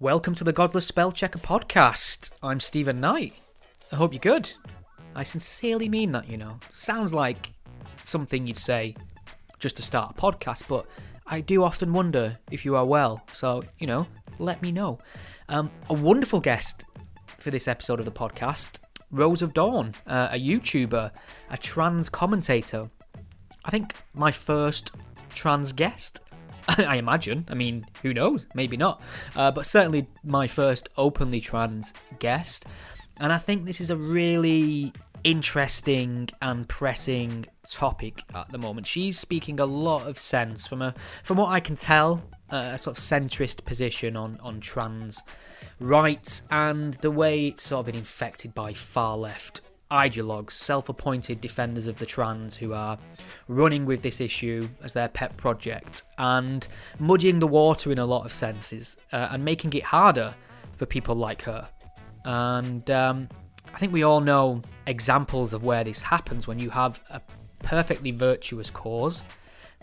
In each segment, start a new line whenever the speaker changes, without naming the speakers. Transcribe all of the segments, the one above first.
Welcome to the Godless Spell Checker podcast. I'm Stephen Knight. I hope you're good. I sincerely mean that, Sounds like something you'd say just to start a podcast, but I do often wonder if you are well. So, let me know. A wonderful guest for this episode of the podcast, Rose of Dawn, a YouTuber, a trans commentator. I think my first trans guest. I imagine. I mean, who knows? Maybe not. But certainly my first openly trans guest. And I think this is a really interesting and pressing topic at the moment. She's speaking a lot of sense from what I can tell, a sort of centrist position on trans rights and the way it's sort of been infected by far left ideologues, self-appointed defenders of the trans who are running with this issue as their pet project and muddying the water in a lot of senses and making it harder for people like her. And I think we all know examples of where this happens when you have a perfectly virtuous cause,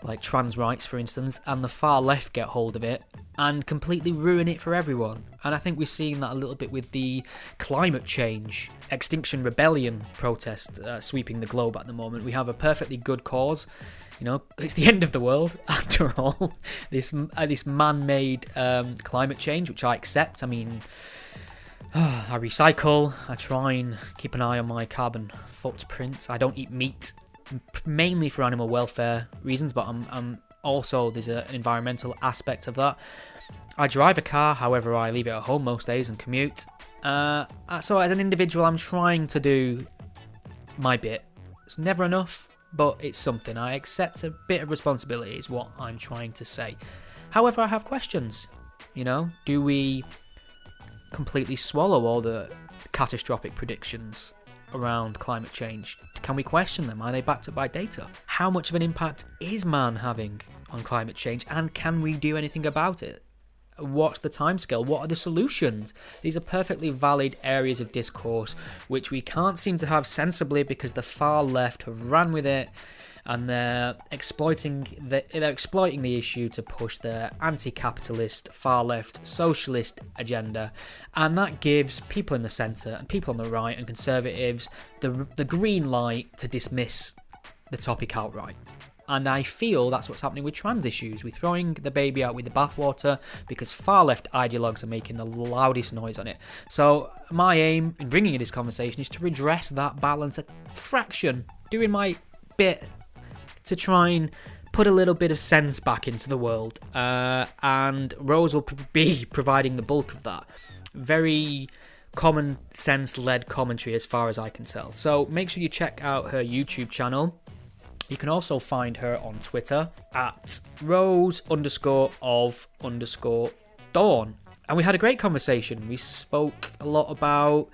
like trans rights for instance, and the far left get hold of it and completely ruin it for everyone. And I think we're seeing that a little bit with the climate change, Extinction Rebellion protest sweeping the globe at the moment. We have a perfectly good cause. It's the end of the world, after all. This man-made climate change, which I accept. I mean, I recycle. I try and keep an eye on my carbon footprint. I don't eat meat, mainly for animal welfare reasons, but I'm also, there's an environmental aspect of that. I drive a car, however, I leave it at home most days and commute. So as an individual, I'm trying to do my bit. It's never enough, but it's something. I accept a bit of responsibility is what I'm trying to say. However, I have questions. Do we completely swallow all the catastrophic predictions around climate change? Can we question them? Are they backed up by data? How much of an impact is man having on climate change, and can we do anything about it? What's the timescale? What are the solutions? These are perfectly valid areas of discourse which we can't seem to have sensibly because the far left have ran with it and they're exploiting the issue to push their anti-capitalist, far-left, socialist agenda, and that gives people in the centre and people on the right and conservatives the green light to dismiss the topic outright. And I feel that's what's happening with trans issues. We're throwing the baby out with the bathwater because far-left ideologues are making the loudest noise on it. So my aim in bringing you this conversation is to redress that balance a fraction, doing my bit to try and put a little bit of sense back into the world. And Rose will be providing the bulk of that. Very common sense-led commentary as far as I can tell. So make sure you check out her YouTube channel. You can also find her on Twitter at Rose_of_Dawn. And we had a great conversation. We spoke a lot about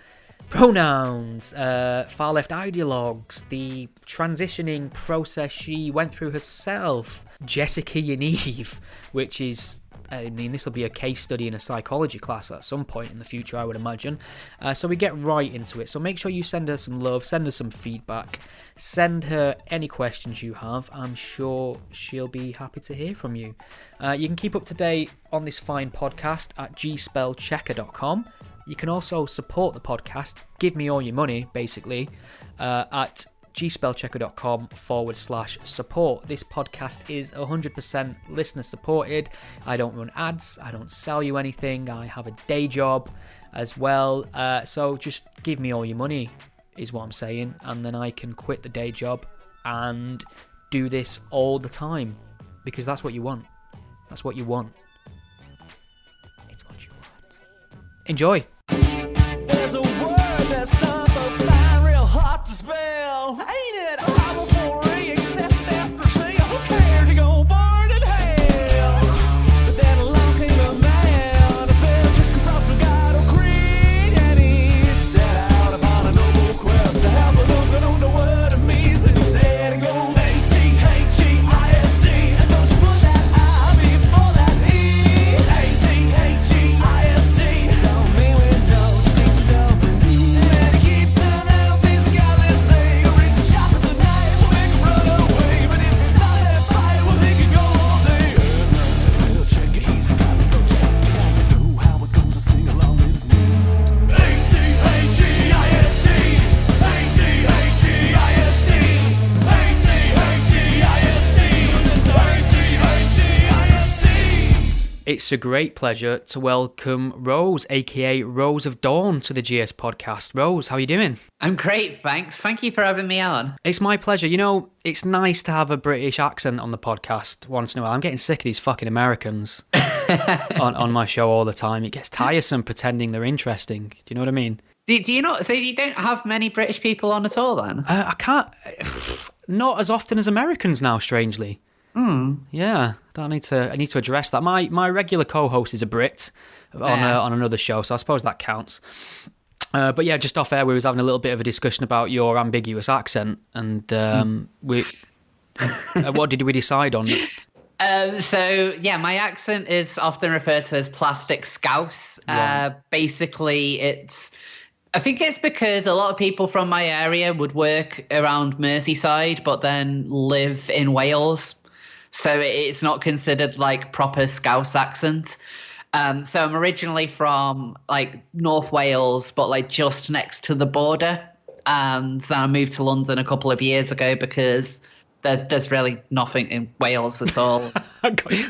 pronouns, far-left ideologues, the transitioning process she went through herself, Jessica Yaniv, which is, this will be a case study in a psychology class at some point in the future, I would imagine. So we get right into it. So make sure you send her some love, send her some feedback, send her any questions you have. I'm sure she'll be happy to hear from you. You can keep up to date on this fine podcast at gspellchecker.com. You can also support the podcast, give me all your money, basically, at gspellchecker.com/support. This podcast is 100% listener supported. I don't run ads. I don't sell you anything. I have a day job as well. So just give me all your money is what I'm saying. And then I can quit the day job and do this all the time because that's what you want. That's what you want. It's what you want. Enjoy.
There's a word that some folks find real hard to spell. Ain't it? I'm a foreign except after saying who cared to go burn in hell. But then along came a man, a spell checker from the God of Creed, and he set out upon a noble quest to help those who don't know what it means. And he said, "Go A-T-H-E-I-S-T, and don't you put that I before that E. A-T-H-E-I-S-T, don't mean we
It's a great pleasure to welcome Rose, aka Rose of Dawn, to the GS podcast. Rose, how are you doing?
I'm great, thanks. Thank you for having me on.
It's my pleasure. You know, it's nice to have a British accent on the podcast once in a while. I'm getting sick of these fucking Americans on my show all the time. It gets tiresome pretending they're interesting. Do you know what I mean?
Do you not? So you don't have many British people on at all, then?
I can't. Not as often as Americans now, strangely. Yeah, I need to address that. My regular co-host is a Brit on another show, so I suppose that counts. But yeah, just off air, we was having a little bit of a discussion about your ambiguous accent, and what did we decide on?
So yeah, my accent is often referred to as plastic scouse. Right. Basically, I think it's because a lot of people from my area would work around Merseyside, but then live in Wales. So it's not considered like proper Scouse accent. So I'm originally from like North Wales, but like just next to the border. And then I moved to London a couple of years ago because there's really nothing in Wales at all.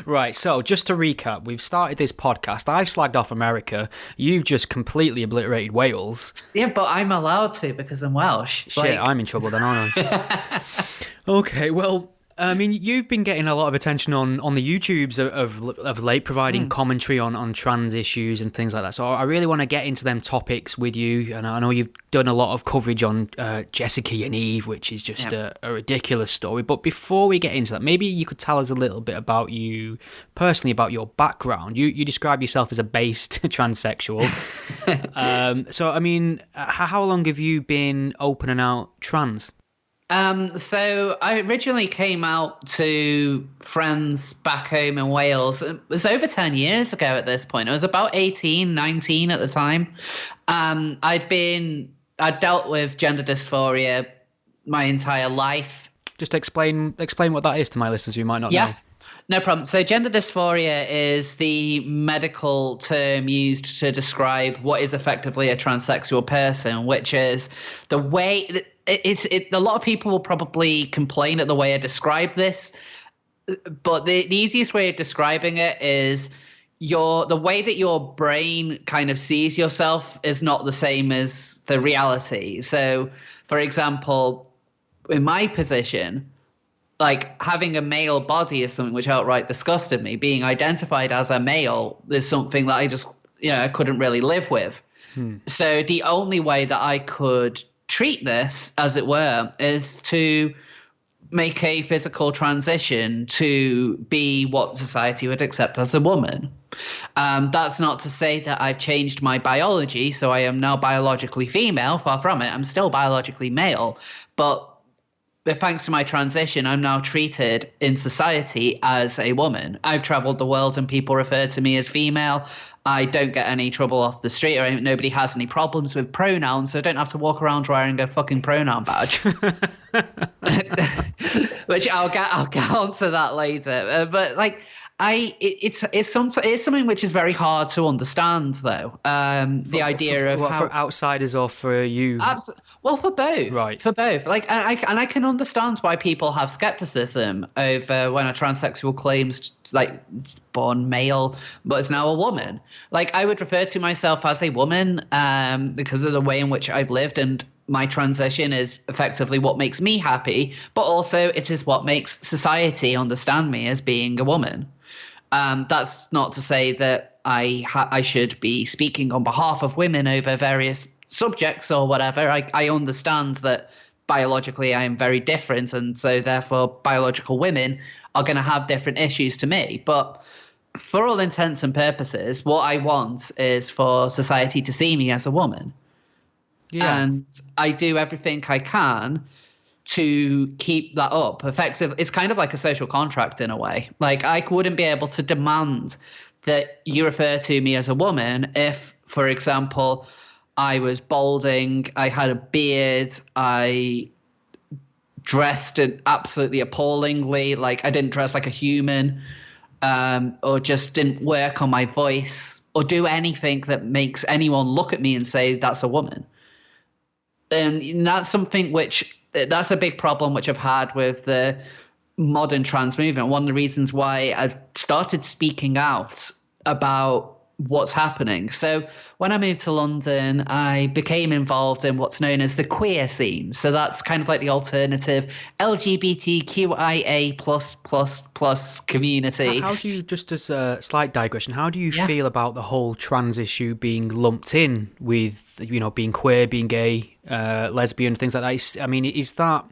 Right, so just to recap, we've started this podcast. I've slagged off America. You've just completely obliterated Wales.
Yeah, but I'm allowed to because I'm Welsh.
Shit, I'm in trouble then, aren't I? Okay, well, I mean, you've been getting a lot of attention on the YouTubes of late, providing commentary on trans issues and things like that. So I really want to get into them topics with you. And I know you've done a lot of coverage on Jessica Yaniv, which is just a ridiculous story. But before we get into that, maybe you could tell us a little bit about you personally, about your background. You describe yourself as a based transsexual. So, I mean, how long have you been open and out trans?
So I originally came out to friends back home in Wales. It was over 10 years ago at this point. I was about 18, 19 at the time. I'd dealt with gender dysphoria my entire life.
Just explain what that is to my listeners who might not know.
No problem. So gender dysphoria is the medical term used to describe what is effectively a transsexual person, which is the way a lot of people will probably complain at the way I describe this, but the easiest way of describing it is the way that your brain kind of sees yourself is not the same as the reality. So, for example, in my position, like having a male body is something which outright disgusted me. Being identified as a male is something that I just, I couldn't really live with. So the only way that I could treat this, as it were, is to make a physical transition to be what society would accept as a woman. That's not to say that I've changed my biology, so I am now biologically female. Far from it. I'm still biologically male, but thanks to my transition, I'm now treated in society as a woman. I've traveled the world and people refer to me as female. I don't get any trouble off the street, or nobody has any problems with pronouns, so I don't have to walk around wearing a fucking pronoun badge. Which I'll get onto that later. But like, it's something which is very hard to understand, though. The idea of
for outsiders or for you.
Well, for both.
Right.
For both. Like, and I can understand why people have skepticism over when a transsexual claims, like, born male, but is now a woman. Like, I would refer to myself as a woman because of the way in which I've lived, and my transition is effectively what makes me happy, but also it is what makes society understand me as being a woman. That's not to say that I should be speaking on behalf of women over various subjects or whatever. I understand that biologically I am very different, and so therefore biological women are going to have different issues to me. But for all intents and purposes, what I want is for society to see me as a woman. Yeah. And I do everything I can to keep that up. Effectively, it's kind of like a social contract in a way. Like, I wouldn't be able to demand that you refer to me as a woman if, for example, I was balding, I had a beard, I dressed absolutely appallingly, like I didn't dress like a human, or just didn't work on my voice, or do anything that makes anyone look at me and say that's a woman. And that's something that's a big problem which I've had with the modern trans movement. One of the reasons why I've started speaking out about what's happening. So when I moved to London, I became involved in what's known as the queer scene. So that's kind of like the alternative LGBTQIA plus community.
How do you, just as a slight digression, how do you feel about the whole trans issue being lumped in with, being queer, being gay, lesbian, things like that? I mean, is that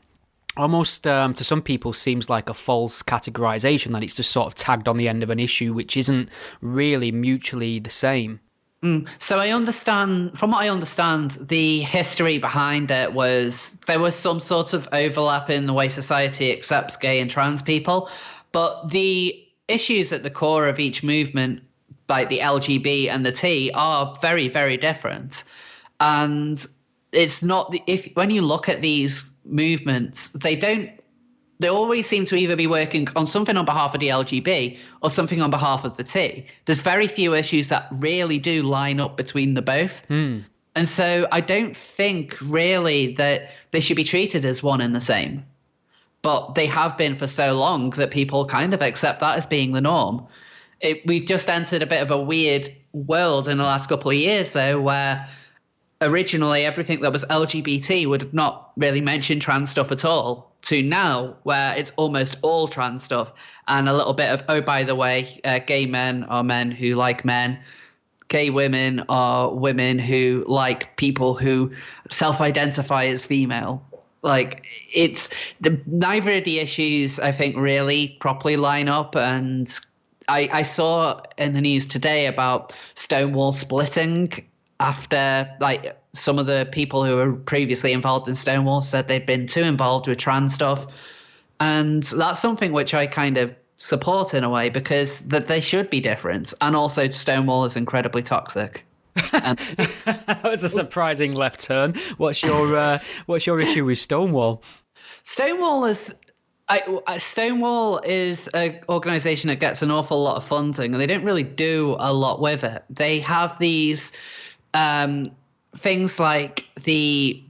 almost to some people seems like a false categorization, that it's just sort of tagged on the end of an issue which isn't really mutually the same?
So from what I understand, the history behind it was there was some sort of overlap in the way society accepts gay and trans people, but the issues at the core of each movement, like the LGB and the T, are very, very different. And it's not, when you look at these movements, they always seem to either be working on something on behalf of the LGB or something on behalf of the T. There's very few issues that really do line up between the both. And so I don't think really that they should be treated as one and the same. But they have been for so long that people kind of accept that as being the norm. We've just entered a bit of a weird world in the last couple of years, though, where originally everything that was LGBT would not really mention trans stuff at all, to now where it's almost all trans stuff, and a little bit of, oh, by the way, gay men are men who like men, gay women are women who like people who self-identify as female. Like, neither of the issues, I think, really properly line up. And I saw in the news today about Stonewall splitting after, like, some of the people who were previously involved in Stonewall said they'd been too involved with trans stuff. And that's something which I kind of support in a way, because that they should be different. And also Stonewall is incredibly toxic.
That was a surprising left turn. What's your issue with Stonewall?
Stonewall is an organisation that gets an awful lot of funding, and they don't really do a lot with it. They have these things like the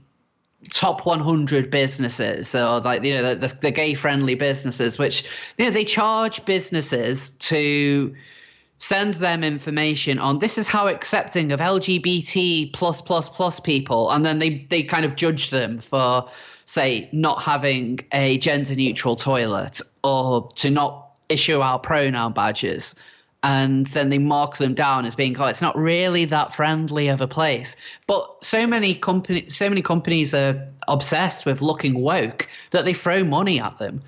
top 100 businesses, or like, the gay friendly businesses, which, they charge businesses to send them information on, this is how accepting of LGBT plus people, and then they kind of judge them for, say, not having a gender neutral toilet, or to not issue our pronoun badges. And then they mark them down as being, it's not really that friendly of a place. But so many companies are obsessed with looking woke that they throw money at them.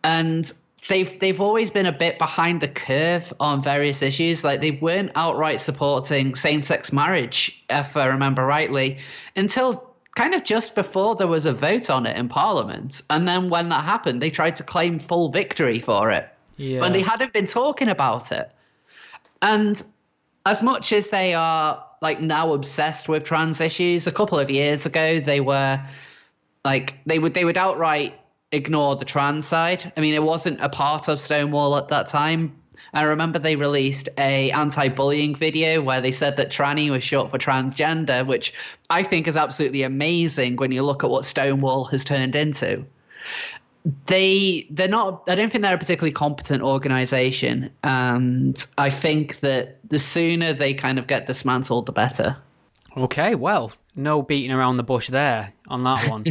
And they've always been a bit behind the curve on various issues. Like, they weren't outright supporting same-sex marriage, if I remember rightly, until kind of just before there was a vote on it in Parliament. And then when that happened, they tried to claim full victory for it when they hadn't been talking about it. And as much as they are, like, now obsessed with trans issues, a couple of years ago they were like, they would outright ignore the trans side. I mean, it wasn't a part of Stonewall at that time. I remember they released a anti-bullying video where they said that tranny was short for transgender, which I think is absolutely amazing when you look at what Stonewall has turned into. They're not, I don't think they're a particularly competent organization. And I think that the sooner they kind of get dismantled, the better.
Okay, well, no beating around the bush there on that one.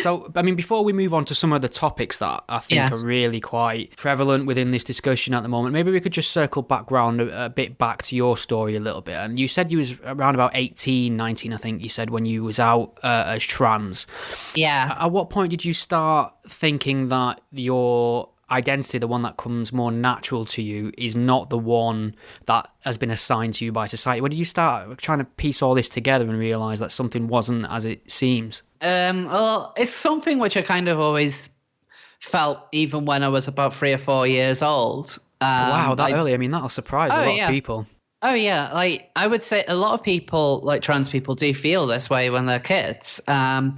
So, I mean, before we move on to some of the topics that I think are really quite prevalent within this discussion at the moment, maybe we could just circle back round a bit back to your story a little bit. And you said you was around about 18, 19, I think you said, when you was out as trans.
Yeah.
At what point did you start thinking that your identity, the one that comes more natural to you, is not the one that has been assigned to you by society? When did you start trying to piece all this together and realise that something wasn't as it seems?
Well, it's something which I kind of always felt even when I was about 3 or 4 years old.
Wow, that early? I mean, that'll surprise a lot of people.
Oh, yeah. Like, I would say a lot of people, like trans people, do feel this way when they're kids. I'm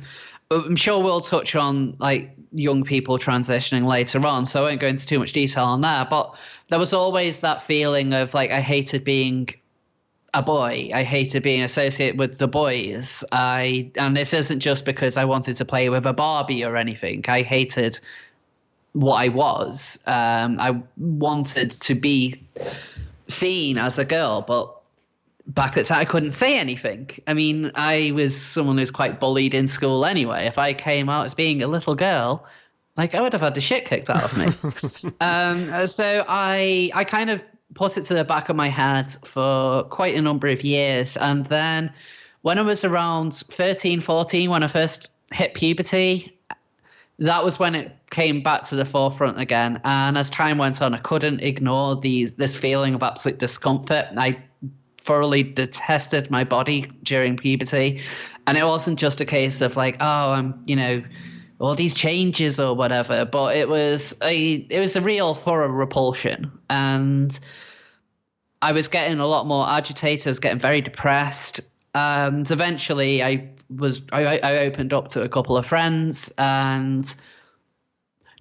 sure we'll touch on, like, young people transitioning later on, so I won't go into too much detail on that. But there was always that feeling of, like, I hated being a boy. I hated being associated with the boys. And this isn't just because I wanted to play with a Barbie or anything. I hated what I was. I wanted to be seen as a girl, but back at the time I couldn't say anything. I mean, I was someone who's quite bullied in school anyway. If I came out as being a little girl, like, I would have had the shit kicked out of me. So I kind of put it to the back of my head for quite a number of years. And then when I was around 13, 14, when I first hit puberty, that was when it came back to the forefront again. And as time went on, I couldn't ignore this feeling of absolute discomfort. I thoroughly detested my body during puberty. And it wasn't just a case of like, oh, I'm, all these changes or whatever, but it was a real thorough repulsion. And I was getting a lot more agitated. I was getting very depressed. And eventually I opened up to a couple of friends, and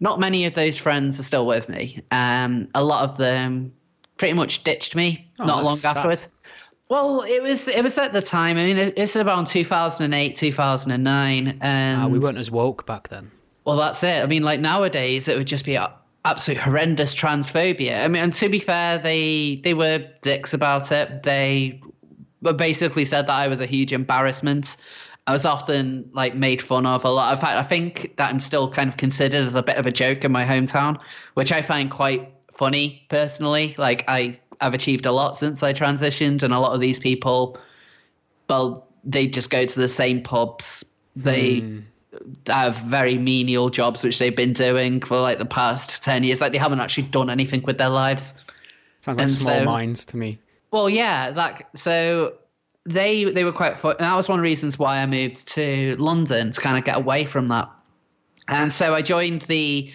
not many of those friends are still with me. A lot of them pretty much ditched me not long afterwards. Well, it was at the time. I mean, it's around 2008, 2009. And
we weren't as woke back then.
Well, that's it. I mean, like nowadays, it would just be absolute horrendous transphobia. I mean, and to be fair, they were dicks about it. They basically said that I was a huge embarrassment. I was often like made fun of a lot. In fact, I think that I'm still kind of considered as a bit of a joke in my hometown, which I find quite funny personally. Like I've achieved a lot since I transitioned, and a lot of these people, well, they just go to the same pubs. They have very menial jobs, which they've been doing for like the past 10 years. Like they haven't actually done anything with their lives.
Sounds like small minds to me.
Well, yeah, so they were quite fun. And that was one of the reasons why I moved to London, to kind of get away from that. And so I joined the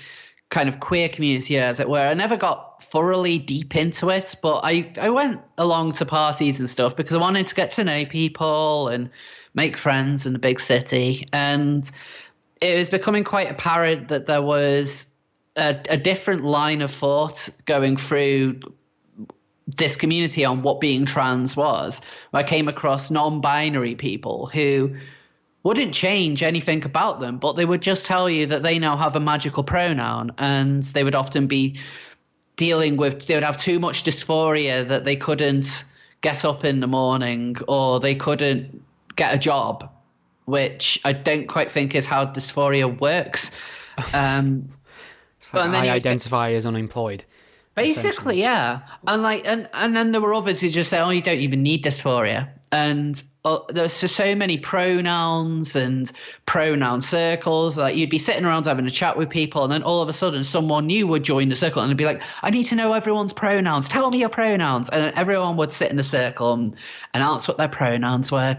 kind of queer community, as it were. I never got thoroughly deep into it, but I went along to parties and stuff because I wanted to get to know people and make friends in the big city. And it was becoming quite apparent that there was a different line of thought going through this community on what being trans was. I came across non-binary people who wouldn't change anything about them, but they would just tell you that they now have a magical pronoun, and they would often be they would have too much dysphoria that they couldn't get up in the morning, or they couldn't get a job, which I don't quite think is how dysphoria works.
It's like I identify as unemployed.
Basically, yeah. And then there were others who just say, oh, you don't even need dysphoria. And there's just so many pronouns and pronoun circles. Like you'd be sitting around having a chat with people, and then all of a sudden someone new would join the circle and it'd be like, I need to know everyone's pronouns. Tell me your pronouns. And then everyone would sit in a circle and announce what their pronouns were.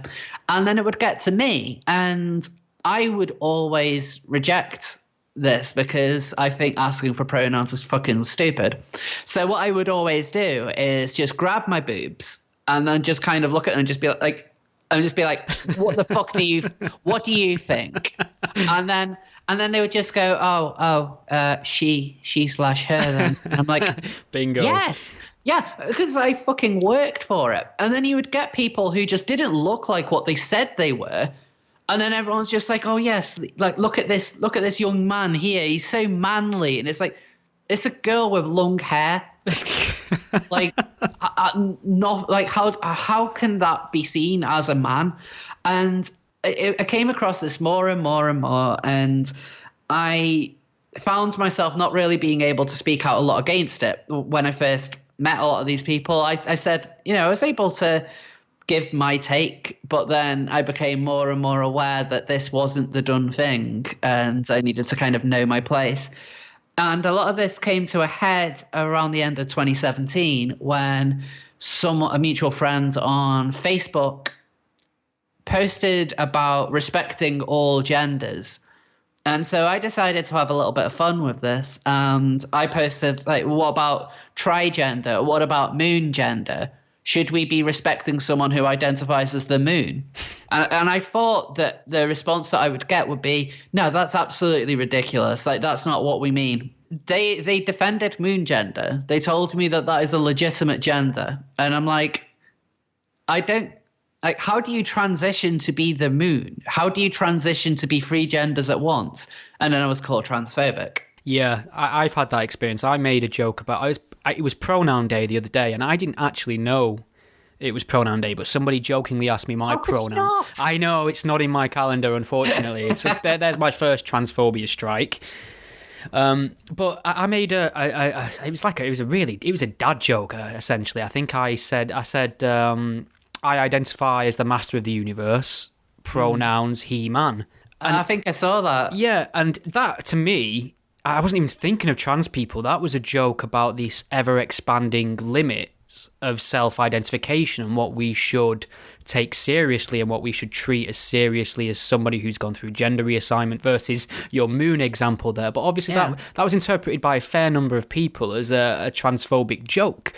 And then it would get to me, and I would always reject this because I think asking for pronouns is fucking stupid. So what I would always do is just grab my boobs and then just kind of look at them and just be like, what the fuck what do you think? And then they would just go, she/her then. And I'm like,
bingo.
Yes. Yeah, because I fucking worked for it. And then you would get people who just didn't look like what they said they were. And then everyone's just like, oh, yes, like, look at this young man here. He's so manly. And it's like, it's a girl with long hair. Like, not like how can that be seen as a man? And I came across this more and more and more. And I found myself not really being able to speak out a lot against it. When I first met a lot of these people, I said, I was able to give my take, but then I became more and more aware that this wasn't the done thing, and I needed to kind of know my place. And a lot of this came to a head around the end of 2017 when a mutual friend on Facebook posted about respecting all genders. And so I decided to have a little bit of fun with this, and I posted, like, what about trigender? What about moon gender? Should we be respecting someone who identifies as the moon? And I thought that the response that I would get would be, no, that's absolutely ridiculous. Like, that's not what we mean. They defended moon gender. They told me that is a legitimate gender. And I'm like, how do you transition to be the moon? How do you transition to be three genders at once? And then I was called transphobic.
Yeah, I've had that experience. I made a joke about, it was pronoun day the other day, and I didn't actually know it was pronoun day, but somebody jokingly asked me my pronouns.
Not?
I know, it's not in my calendar, unfortunately. There's my first transphobia strike. But I made it was a dad joke, essentially. I think I said I identify as the master of the universe, pronouns he, man.
I think I saw that.
Yeah, and that, to me, I wasn't even thinking of trans people. That was a joke about this ever-expanding limits of self-identification and what we should take seriously and what we should treat as seriously as somebody who's gone through gender reassignment versus your moon example there. But obviously that was interpreted by a fair number of people as a transphobic joke.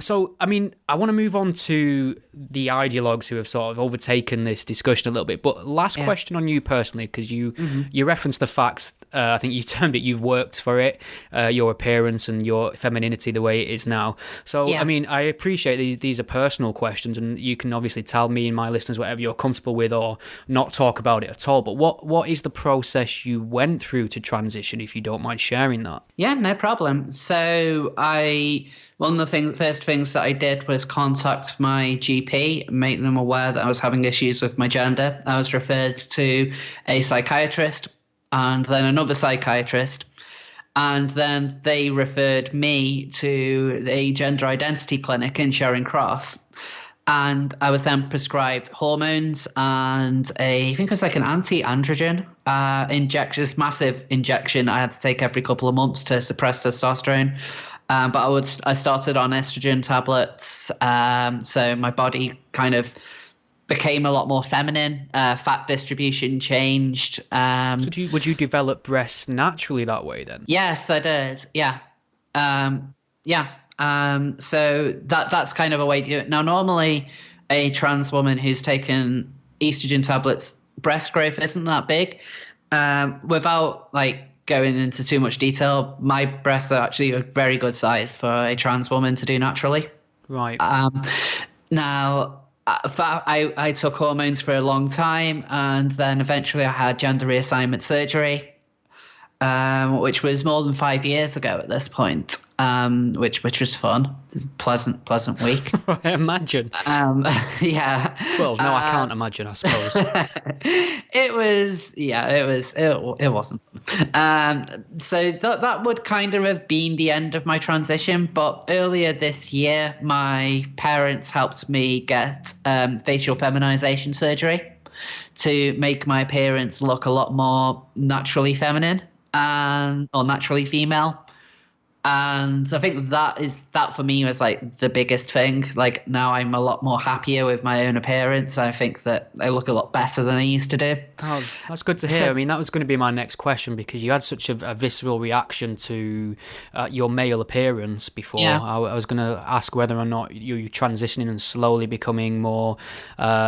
So, I mean, I want to move on to the ideologues who have sort of overtaken this discussion a little bit. But last question on you personally, because you referenced the facts, I think you termed it, you've worked for it, your appearance and your femininity the way it is now. So, I mean, I appreciate these are personal questions, and you can obviously tell me and my listeners whatever you're comfortable with or not talk about it at all. But what is the process you went through to transition, if you don't mind sharing that?
Yeah, no problem. So one of the first things that I did was contact my GP, make them aware that I was having issues with my gender. I was referred to a psychiatrist and then another psychiatrist. And then they referred me to a gender identity clinic in Charing Cross. And I was then prescribed hormones and I think it was like an anti-androgen injection, this massive injection I had to take every couple of months to suppress testosterone. But I started on estrogen tablets. So my body kind of became a lot more feminine. Fat distribution changed. So
would you develop breasts naturally that way then?
Yes, I did. Yeah. So that's kind of a way to do it. Now, normally a trans woman who's taken estrogen tablets, breast growth isn't that big. Without like going into too much detail, my breasts are actually a very good size for a trans woman to do naturally.
Right.
Now, I took hormones for a long time, and then eventually I had gender reassignment surgery, which was more than 5 years ago at this point, which was fun. It was a pleasant week.
I imagine.
Yeah.
Well, no, I can't imagine, I suppose.
It wasn't fun. So that would kind of have been the end of my transition. But earlier this year, my parents helped me get facial feminization surgery to make my appearance look a lot more naturally feminine or naturally female. And I think that for me was like the biggest thing. Like now I'm a lot more happier with my own appearance. I think that I look a lot better than I used to do.
Oh, that's good to hear. I mean, that was going to be my next question because you had such a visceral reaction to your male appearance before. Yeah. I was going to ask whether or not you're transitioning and slowly becoming more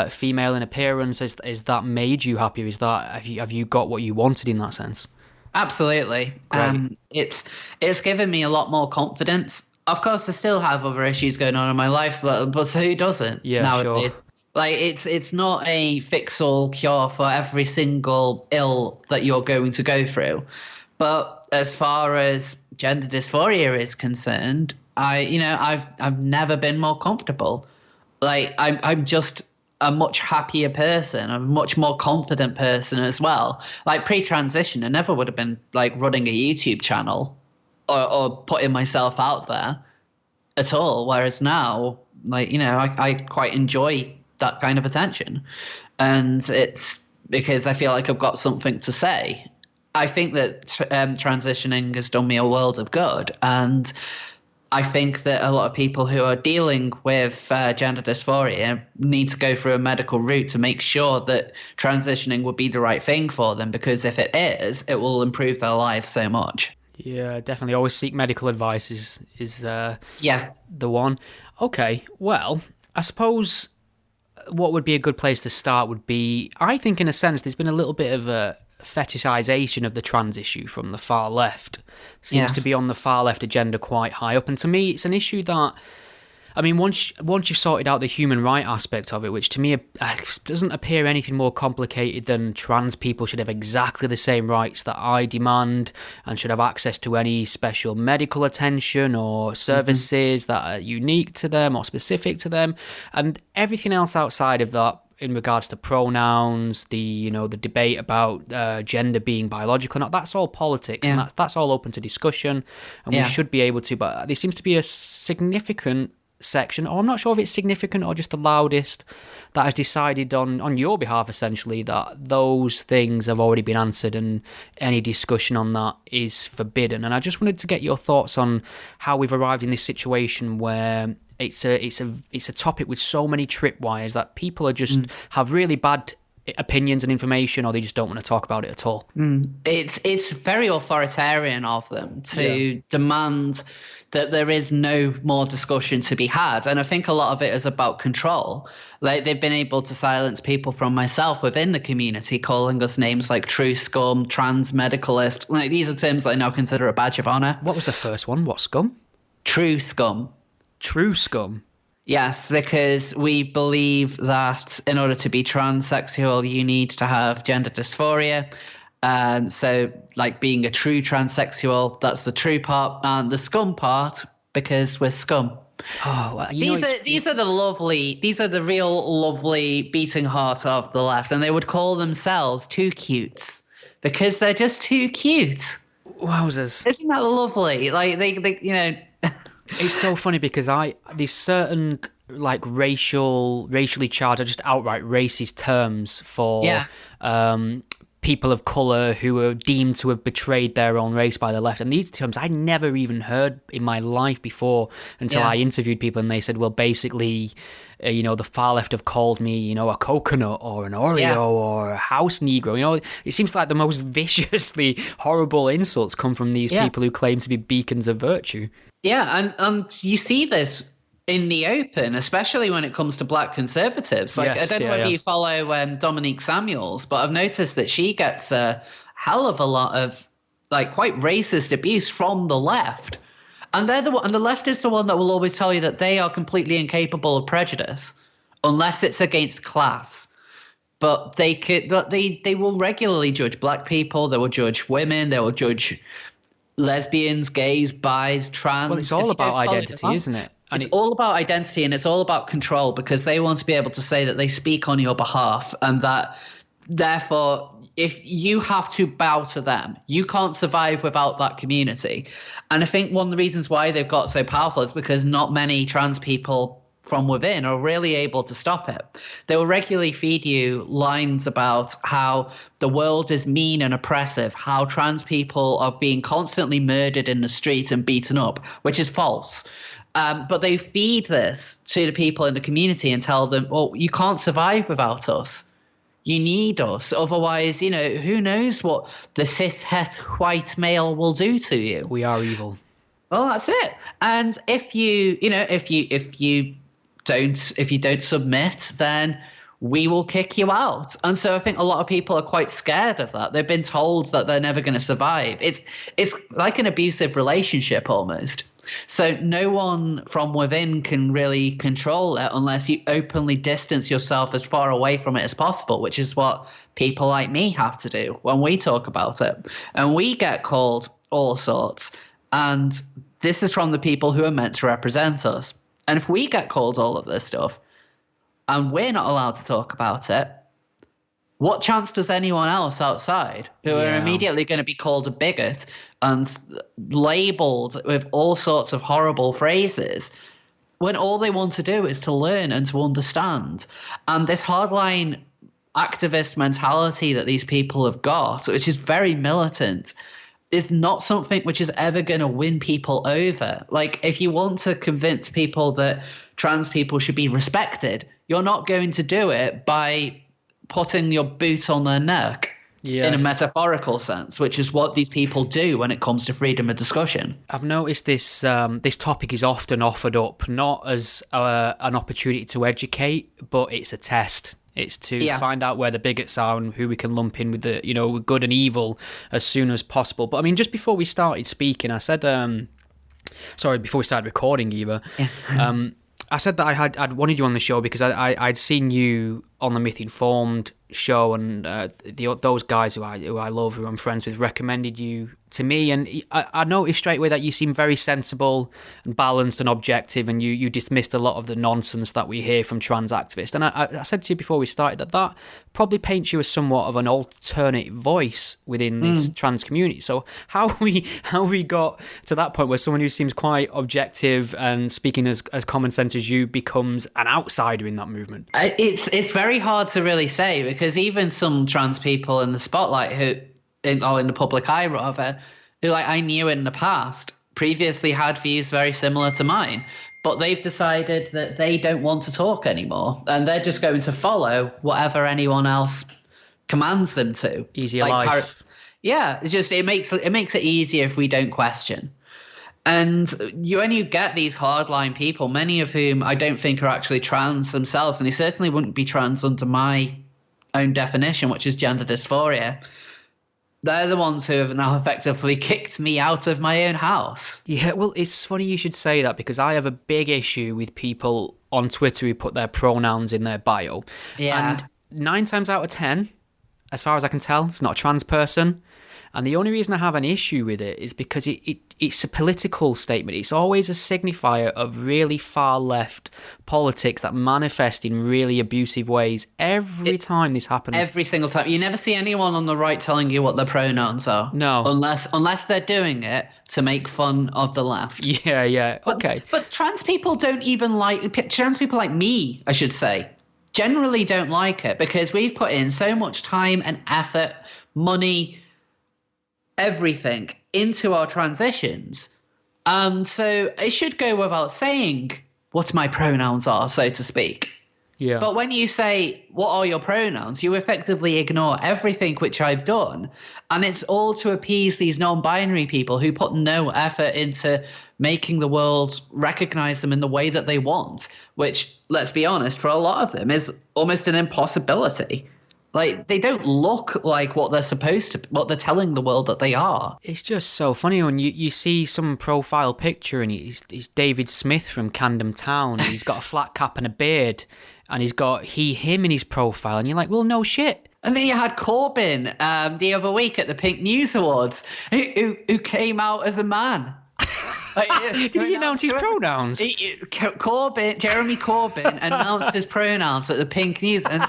female in appearance. Is that made you happier? Have you got what you wanted in that sense?
Absolutely. It's given me a lot more confidence. Of course, I still have other issues going on in my life, but who doesn't nowadays? Sure. Like it's not a fix-all cure for every single ill that you're going to go through. But as far as gender dysphoria is concerned, I've never been more comfortable. Like I'm just a much happier person, a much more confident person as well. Like pre-transition, I never would have been like running a YouTube channel or putting myself out there at all. Whereas now, like, I quite enjoy that kind of attention. And it's because I feel like I've got something to say. I think that transitioning has done me a world of good. And I think that a lot of people who are dealing with gender dysphoria need to go through a medical route to make sure that transitioning would be the right thing for them, because if it is, it will improve their lives so much.
Yeah, definitely. Always seek medical advice is the one. Okay, well, I suppose what would be a good place to start would be, I think in a sense, there's been a little bit of a fetishization of the trans issue from the far left. Seems to be on the far left agenda quite high up, and to me it's an issue that I mean, once you've sorted out the human right aspect of it, which to me doesn't appear anything more complicated than trans people should have exactly the same rights that I demand and should have access to any special medical attention or services that are unique to them or specific to them, and everything else outside of that in regards to pronouns, the debate about gender being biological or not, that's all politics, and that's all open to discussion, and we should be able to. But there seems to be a significant section, or I'm not sure if it's significant or just the loudest, that has decided on your behalf essentially that those things have already been answered and any discussion on that is forbidden. And I just wanted to get your thoughts on how we've arrived in this situation where it's a topic with so many tripwires that people are just have really bad opinions and information, or they just don't want to talk about it at all.
It's very authoritarian of them to demand that there is no more discussion to be had. And I think a lot of it is about control. Like, they've been able to silence people from myself within the community, calling us names like true scum, trans medicalist. Like, these are terms that I now consider a badge of honor.
What was the first one? What scum?
True scum.
True scum?
Yes, because we believe that in order to be transsexual, you need to have gender dysphoria. So, like, being a true transsexual, that's the true part, and the scum part, because we're scum.
Oh, well,
these are the real lovely beating heart of the left, and they would call themselves too cutes because they're just too cute.
Wowzers!
Isn't that lovely? Like they
It's so funny because there's certain like racially charged or just outright racist terms for people of colour who are deemed to have betrayed their own race by the left. And these terms I never even heard in my life before until I interviewed people, and they said, well, basically, the far left have called me, a coconut or an Oreo or a house Negro. It seems like the most viciously horrible insults come from these people who claim to be beacons of virtue. Yeah,
and you see this in the open, especially when it comes to black conservatives. Like,
yes,
I don't know whether you follow Dominique Samuels, but I've noticed that she gets a hell of a lot of like quite racist abuse from the left. And they're and the left is the one that will always tell you that they are completely incapable of prejudice, unless it's against class. But they will regularly judge black people. They will judge women. They will judge lesbians, gays, bis, trans.
Well, it's all about identity, isn't it?
It's all about identity, and it's all about control, because they want to be able to say that they speak on your behalf, and that therefore, if you have to bow to them, you can't survive without that community. And I think one of the reasons why they've got so powerful is because not many trans people from within are really able to stop it. They will regularly feed you lines about how the world is mean and oppressive, how trans people are being constantly murdered in the street and beaten up, which is false. But they feed this to the people in the community and tell them, well, you can't survive without us. You need us. Otherwise, who knows what the cis-het white male will do to you.
We are evil.
Well, that's it. And if you don't submit, then we will kick you out. And so I think a lot of people are quite scared of that. They've been told that they're never going to survive. It's like an abusive relationship almost. So no one from within can really control it unless you openly distance yourself as far away from it as possible, which is what people like me have to do when we talk about it. And we get called all sorts. And this is from the people who are meant to represent us. And if we get called all of this stuff and we're not allowed to talk about it, what chance does anyone else outside who are immediately going to be called a bigot and labeled with all sorts of horrible phrases when all they want to do is to learn and to understand? And this hardline activist mentality that these people have got, which is very militant, is not something which is ever going to win people over. Like, if you want to convince people that trans people should be respected, you're not going to do it by putting your boot on their neck in a metaphorical sense, which is what these people do when it comes to freedom of discussion.
I've noticed this topic is often offered up not as an opportunity to educate, but it's a test. It's to find out where the bigots are and who we can lump in with the, good and evil as soon as possible. But I mean, just before we started speaking, I said, before we started recording, Eva, I said that I'd wanted you on the show because I'd seen you on the Myth Informed show, and those guys who I love, who I'm friends with, recommended you to me, and I noticed straight away that you seem very sensible and balanced and objective, and you dismissed a lot of the nonsense that we hear from trans activists. And I said to you before we started that probably paints you as somewhat of an alternate voice within this trans community. So how we got to that point where someone who seems quite objective and speaking as common sense as you becomes an outsider in that movement?
It's very hard to really say, because even some trans people in the spotlight or in the public eye rather, who like I knew in the past previously had views very similar to mine, but they've decided that they don't want to talk anymore, and they're just going to follow whatever anyone else commands them to.
Easier life.
Yeah, it's just it makes it easier if we don't question. And when you get these hardline people, many of whom I don't think are actually trans themselves, and they certainly wouldn't be trans under my own definition, which is gender dysphoria, they're the ones who have now effectively kicked me out of my own house.
Yeah, well, it's funny you should say that, because I have a big issue with people on Twitter who put their pronouns in their bio.
Yeah.
And 9 times out of 10, as far as I can tell, it's not a trans person. And the only reason I have an issue with it is because it's a political statement. It's always a signifier of really far left politics that manifest in really abusive ways every time this happens.
Every single time. You never see anyone on the right telling you what their pronouns are.
No.
Unless they're doing it to make fun of the left.
Yeah. Okay.
But trans people don't even trans people like me, I should say, generally don't like it, because we've put in so much time and effort, money, everything into our transitions. So it should go without saying what my pronouns are, so to speak.
Yeah.
But when you say, what are your pronouns, you effectively ignore everything which I've done. And it's all to appease these non-binary people who put no effort into making the world recognize them in the way that they want, which, let's be honest, for a lot of them is almost an impossibility. Like, they don't look like what they're supposed to, what they're telling the world that they are.
It's just so funny when you see some profile picture and he's David Smith from Camden Town, and he's got a flat cap and a beard, and he's got him in his profile, and you're like, well, no shit.
And then you had Corbyn the other week at the Pink News Awards, who came out as a man.
Did he announce his pronouns?
Jeremy Corbyn announced his pronouns at the Pink News, and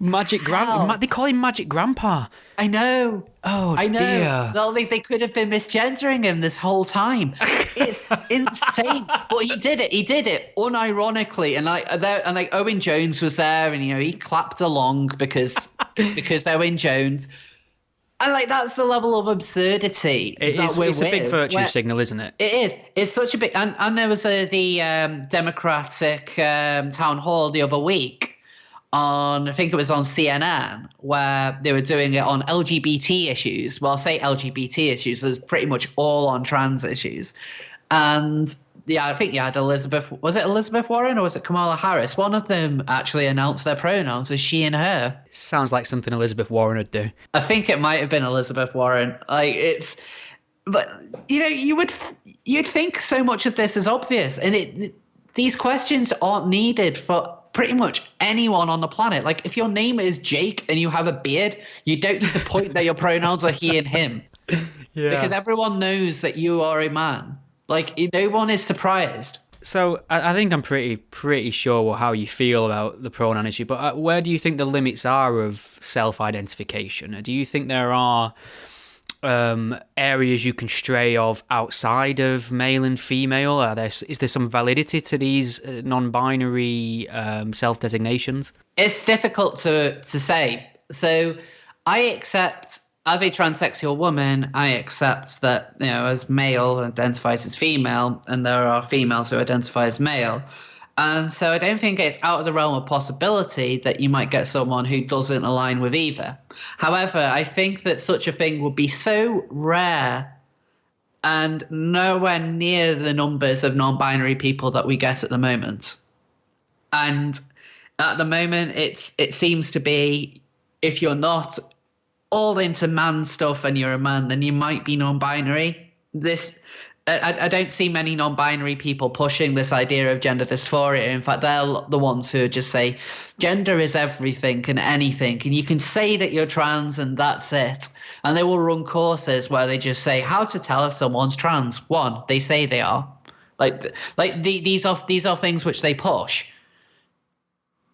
Magic Grandpa. They call him Magic Grandpa.
I know.
Oh,
I know.
Dear.
Well, they could have been misgendering him this whole time. It's insane. But he did it. He did it unironically. And Owen Jones was there, and he clapped along because Owen Jones. And that's the level of absurdity. It's
a big virtue signal, isn't it?
It is. It's such a big. And there was the Democratic town hall the other week. I think it was on CNN, where they were doing it on LGBT issues. Well, I'll say LGBT issues, it's pretty much all on trans issues. And yeah, I think you had Elizabeth Warren or was it Kamala Harris? One of them actually announced their pronouns as she and her.
Sounds like something Elizabeth Warren would do.
I think it might have been Elizabeth Warren. But you'd think so much of this is obvious, and these questions aren't needed for pretty much anyone on the planet. Like, if your name is Jake and you have a beard, you don't need to point that your pronouns are he and him. Yeah. Because everyone knows that you are a man. Like, no one is surprised.
So I think I'm pretty sure how you feel about the pronoun issue, but where do you think the limits are of self-identification? Do you think there are areas you can stray of outside of male and female? Is there some validity to these non-binary self-designations? It's
difficult to say. So I accept, as a transsexual woman, I accept that, as male identifies as female, and there are females who identify as male. And so I don't think it's out of the realm of possibility that you might get someone who doesn't align with either. However, I think that such a thing would be so rare and nowhere near the numbers of non-binary people that we get at the moment. And at the moment, it seems to be, if you're not all into man stuff and you're a man, then you might be non-binary. I don't see many non-binary people pushing this idea of gender dysphoria. In fact, they're the ones who just say gender is everything and anything, and you can say that you're trans and that's it. And they will run courses where they just say how to tell if someone's trans. One, they say they are. These are things which they push.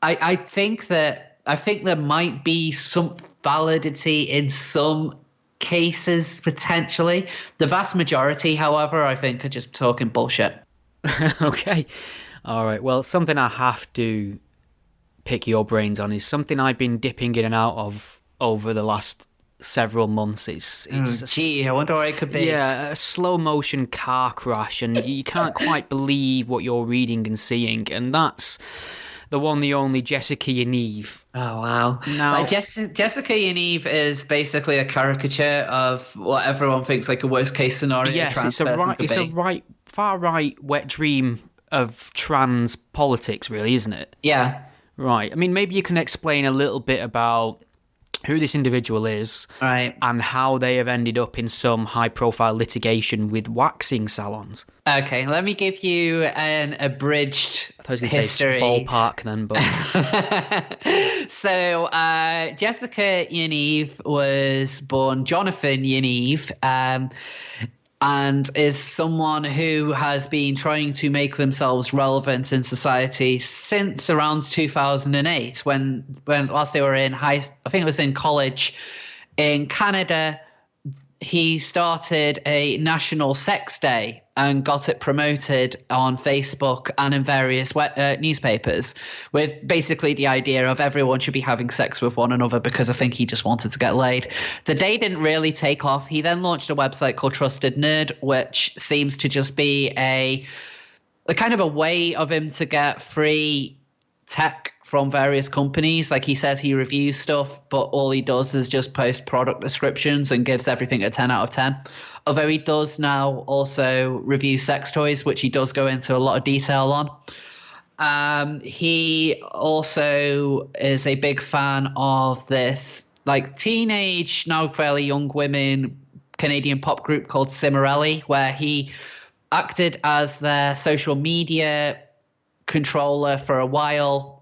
I think there might be some validity in some cases potentially. The vast majority, however, I think are just talking bullshit.
Okay. All right. Well, something I have to pick your brains on is something I've been dipping in and out of over the last several months.
I wonder what it could be.
Yeah, a slow motion car crash, and you can't quite believe what you're reading and seeing, and that's the one, the only Jessica Yaniv.
Oh, wow.
Now,
Jessica Yaniv is basically a caricature of what everyone thinks like a worst case scenario.
yes, it's a far right wet dream of trans politics, really, isn't it?
Yeah.
Right. I mean, maybe you can explain a little bit about who this individual is,
right,
and how they have ended up in some high-profile litigation with waxing salons.
Okay, let me give you an abridged
I thought I was going to
history.
say ballpark then, but...
So, Jessica Yaniv was born Jonathan Yaniv, and is someone who has been trying to make themselves relevant in society since around 2008, when whilst they were in I think it was in college in Canada. He started a national sex day and got it promoted on Facebook and in various newspapers, with basically the idea of everyone should be having sex with one another, because I think he just wanted to get laid. The day didn't really take off. He then launched a website called Trusted Nerd, which seems to just be a kind of a way of him to get free tech from various companies. Like, he says he reviews stuff, but all he does is just post product descriptions and gives everything a 10 out of 10. Although he does now also review sex toys, which he does go into a lot of detail on. He also is a big fan of this like teenage, now fairly young women Canadian pop group called Cimarelli, where he acted as their social media controller for a while.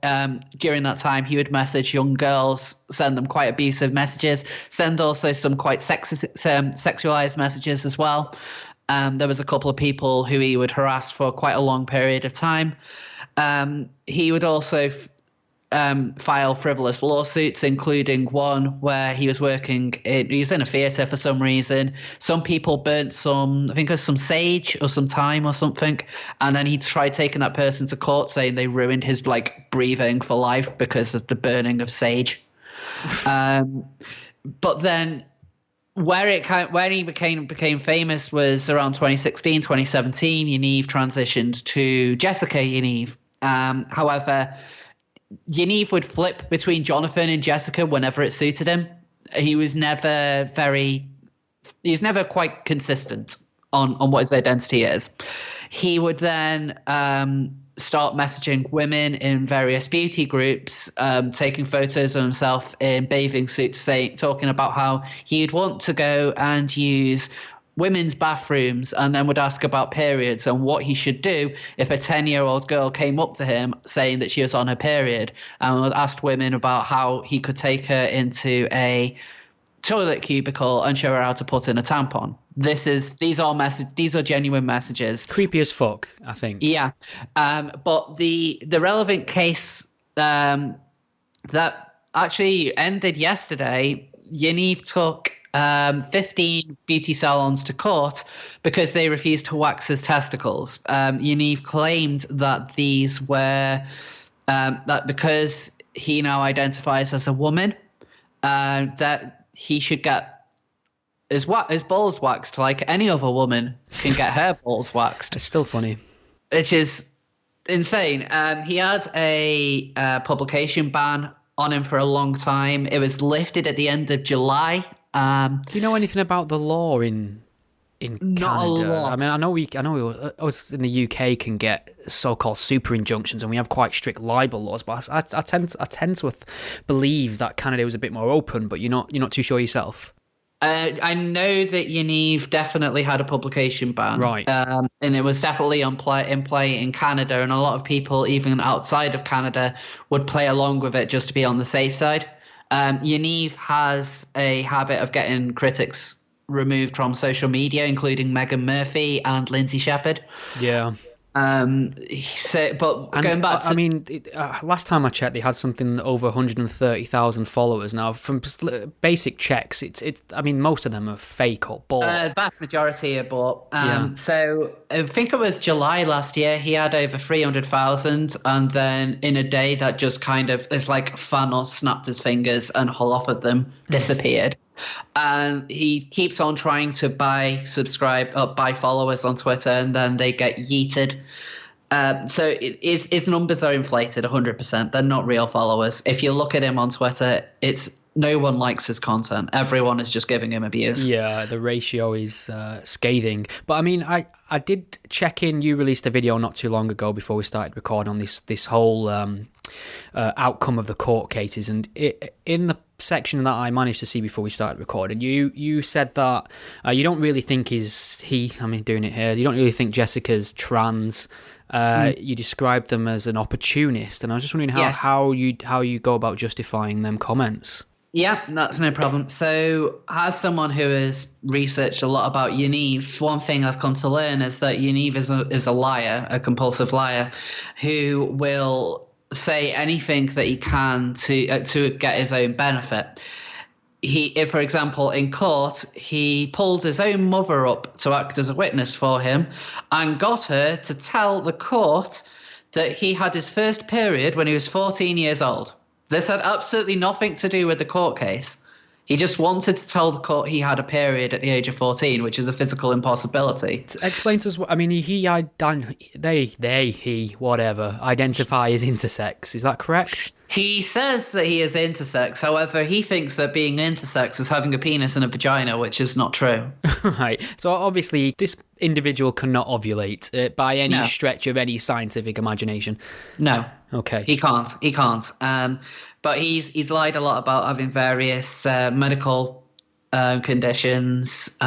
During that time, he would message young girls, send them quite abusive messages, send also some quite sexualized messages as well. There was a couple of people who he would harass for quite a long period of time. He would also file frivolous lawsuits, including one where he was he was in a theatre for some reason. Some people burnt I think it was some sage or some thyme or something, and then he tried taking that person to court, saying they ruined his like breathing for life because of the burning of sage. But then where he became famous was around 2016, 2017. Yaniv transitioned to Jessica Yaniv. However, Yaniv would flip between Jonathan and Jessica whenever it suited him. He was never quite consistent on what his identity is. He would then start messaging women in various beauty groups, taking photos of himself in bathing suits, talking about how he'd want to go and use women's bathrooms, and then would ask about periods and what he should do if a 10-year-old girl came up to him saying that she was on her period, and asked women about how he could take her into a toilet cubicle and show her how to put in a tampon. These are genuine messages.
Creepy as fuck, I think.
Yeah. But the relevant case that actually ended yesterday, Yaniv took 15 beauty salons to court because they refused to wax his testicles. Yaniv claimed that these were that because he now identifies as a woman, that he should get his balls waxed like any other woman can get her balls waxed.
It's still funny.
Which is insane. He had a publication ban on him for a long time. It was lifted at the end of July.
Do you know anything about the law in Canada?
Not a lot.
I mean, I know us in the UK can get so-called super injunctions, and we have quite strict libel laws. But I tend to believe that Canada was a bit more open. But you're not too sure yourself.
I know that Yaniv definitely had a publication ban,
Right.
and it was definitely in play in Canada, and a lot of people, even outside of Canada, would play along with it just to be on the safe side. Yaniv has a habit of getting critics removed from social media, including Megan Murphy and Lindsay Shepherd.
Yeah.
Going back to,
last time I checked, they had something over 130,000 followers. Now, from basic checks, it's. I mean, most of them are fake or bought.
Vast majority are bought.
Yeah.
So I think it was July last year. He had over 300,000, and then in a day that just kind of is like Thanos snapped his fingers and half of them disappeared. And he keeps on trying to buy followers on Twitter, and then they get yeeted. So his numbers are inflated 100%. They're not real followers. If you look at him on Twitter, no one likes his content. Everyone is just giving him abuse.
Yeah, the ratio is scathing. But I mean, I did check in. You released a video not too long ago before we started recording on this whole outcome of the court cases, and in the section that I managed to see before we started recording, you said that you don't really think doing it here, you don't really think Jessica's trans. You described them as an opportunist, and I was just wondering how you go about justifying them comments.
Yeah, that's no problem. So as someone who has researched a lot about Yaniv, one thing I've come to learn is that Yaniv is a liar, a compulsive liar, who will say anything that he can to get his own benefit. If, for example, in court, he pulled his own mother up to act as a witness for him and got her to tell the court that he had his first period when he was 14 years old. This had absolutely nothing to do with the court case. He just wanted to tell the court he had a period at the age of 14, which is a physical impossibility. Explain
to us what I mean. He identify as intersex. Is that correct?
He says that he is intersex. However, he thinks that being intersex is having a penis and a vagina, which is not true.
Right. So obviously, this individual cannot ovulate by any stretch of any scientific imagination.
No.
Okay.
He can't. But he's lied a lot about having various medical conditions.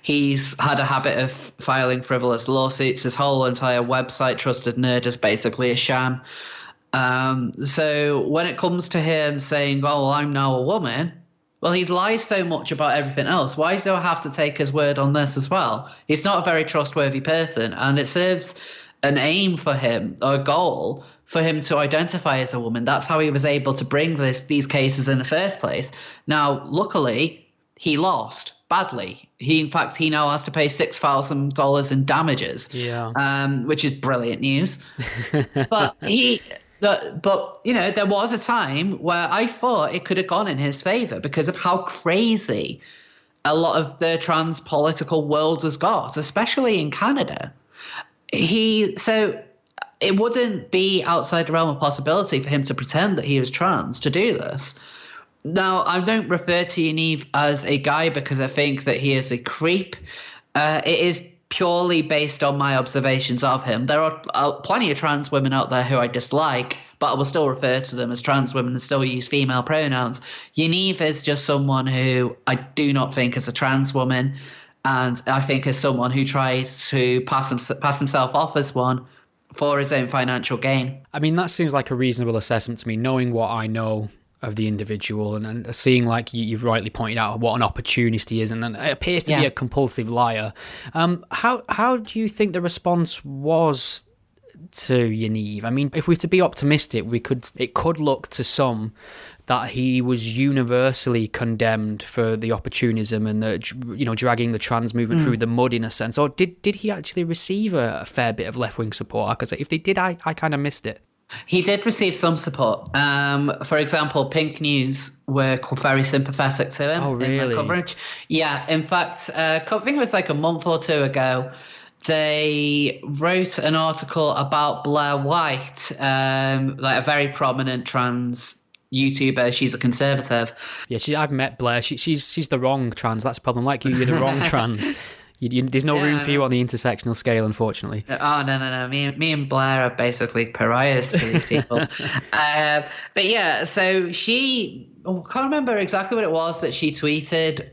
He's had a habit of filing frivolous lawsuits. His whole entire website, Trusted Nerd, is basically a sham. So when it comes to him saying, "Oh, I'm now a woman," well, he lies so much about everything else. Why do I have to take his word on this as well? He's not a very trustworthy person, and it serves an aim for him, or a goal for him to identify as a woman. That's how he was able to bring these cases in the first place. Now, luckily, he lost badly. He now has to pay $6,000 in damages, which is brilliant news. But there was a time where I thought it could have gone in his favor because of how crazy a lot of the trans political world has got, especially in Canada. It wouldn't be outside the realm of possibility for him to pretend that he was trans to do this. Now, I don't refer to Yaniv as a guy because I think that he is a creep. It is purely based on my observations of him. There are plenty of trans women out there who I dislike, but I will still refer to them as trans women and still use female pronouns. Yaniv is just someone who I do not think is a trans woman, and I think is someone who tries to pass himself off as one for his own financial gain.
I mean, that seems like a reasonable assessment to me, knowing what I know of the individual and seeing, like you've rightly pointed out, what an opportunist he is, and it appears to be a compulsive liar. How do you think the response was to Yaniv? I mean, if we're to be optimistic, it could look to some that he was universally condemned for the opportunism and the dragging the trans movement through the mud in a sense. Or did he actually receive a fair bit of left-wing support? Because if they did, I kind of missed it.
He did receive some support. For example, Pink News were very sympathetic to him in their coverage. Yeah, in fact, I think it was like a month or two ago, they wrote an article about Blair White, like a very prominent trans YouTuber. She's a conservative.
Yeah, I've met Blair. She's the wrong trans. That's the problem. Like you're the wrong trans. There's no room for you on the intersectional scale, unfortunately.
Oh, no. Me and Blair are basically pariahs to these people. But yeah, so I can't remember exactly what it was that she tweeted,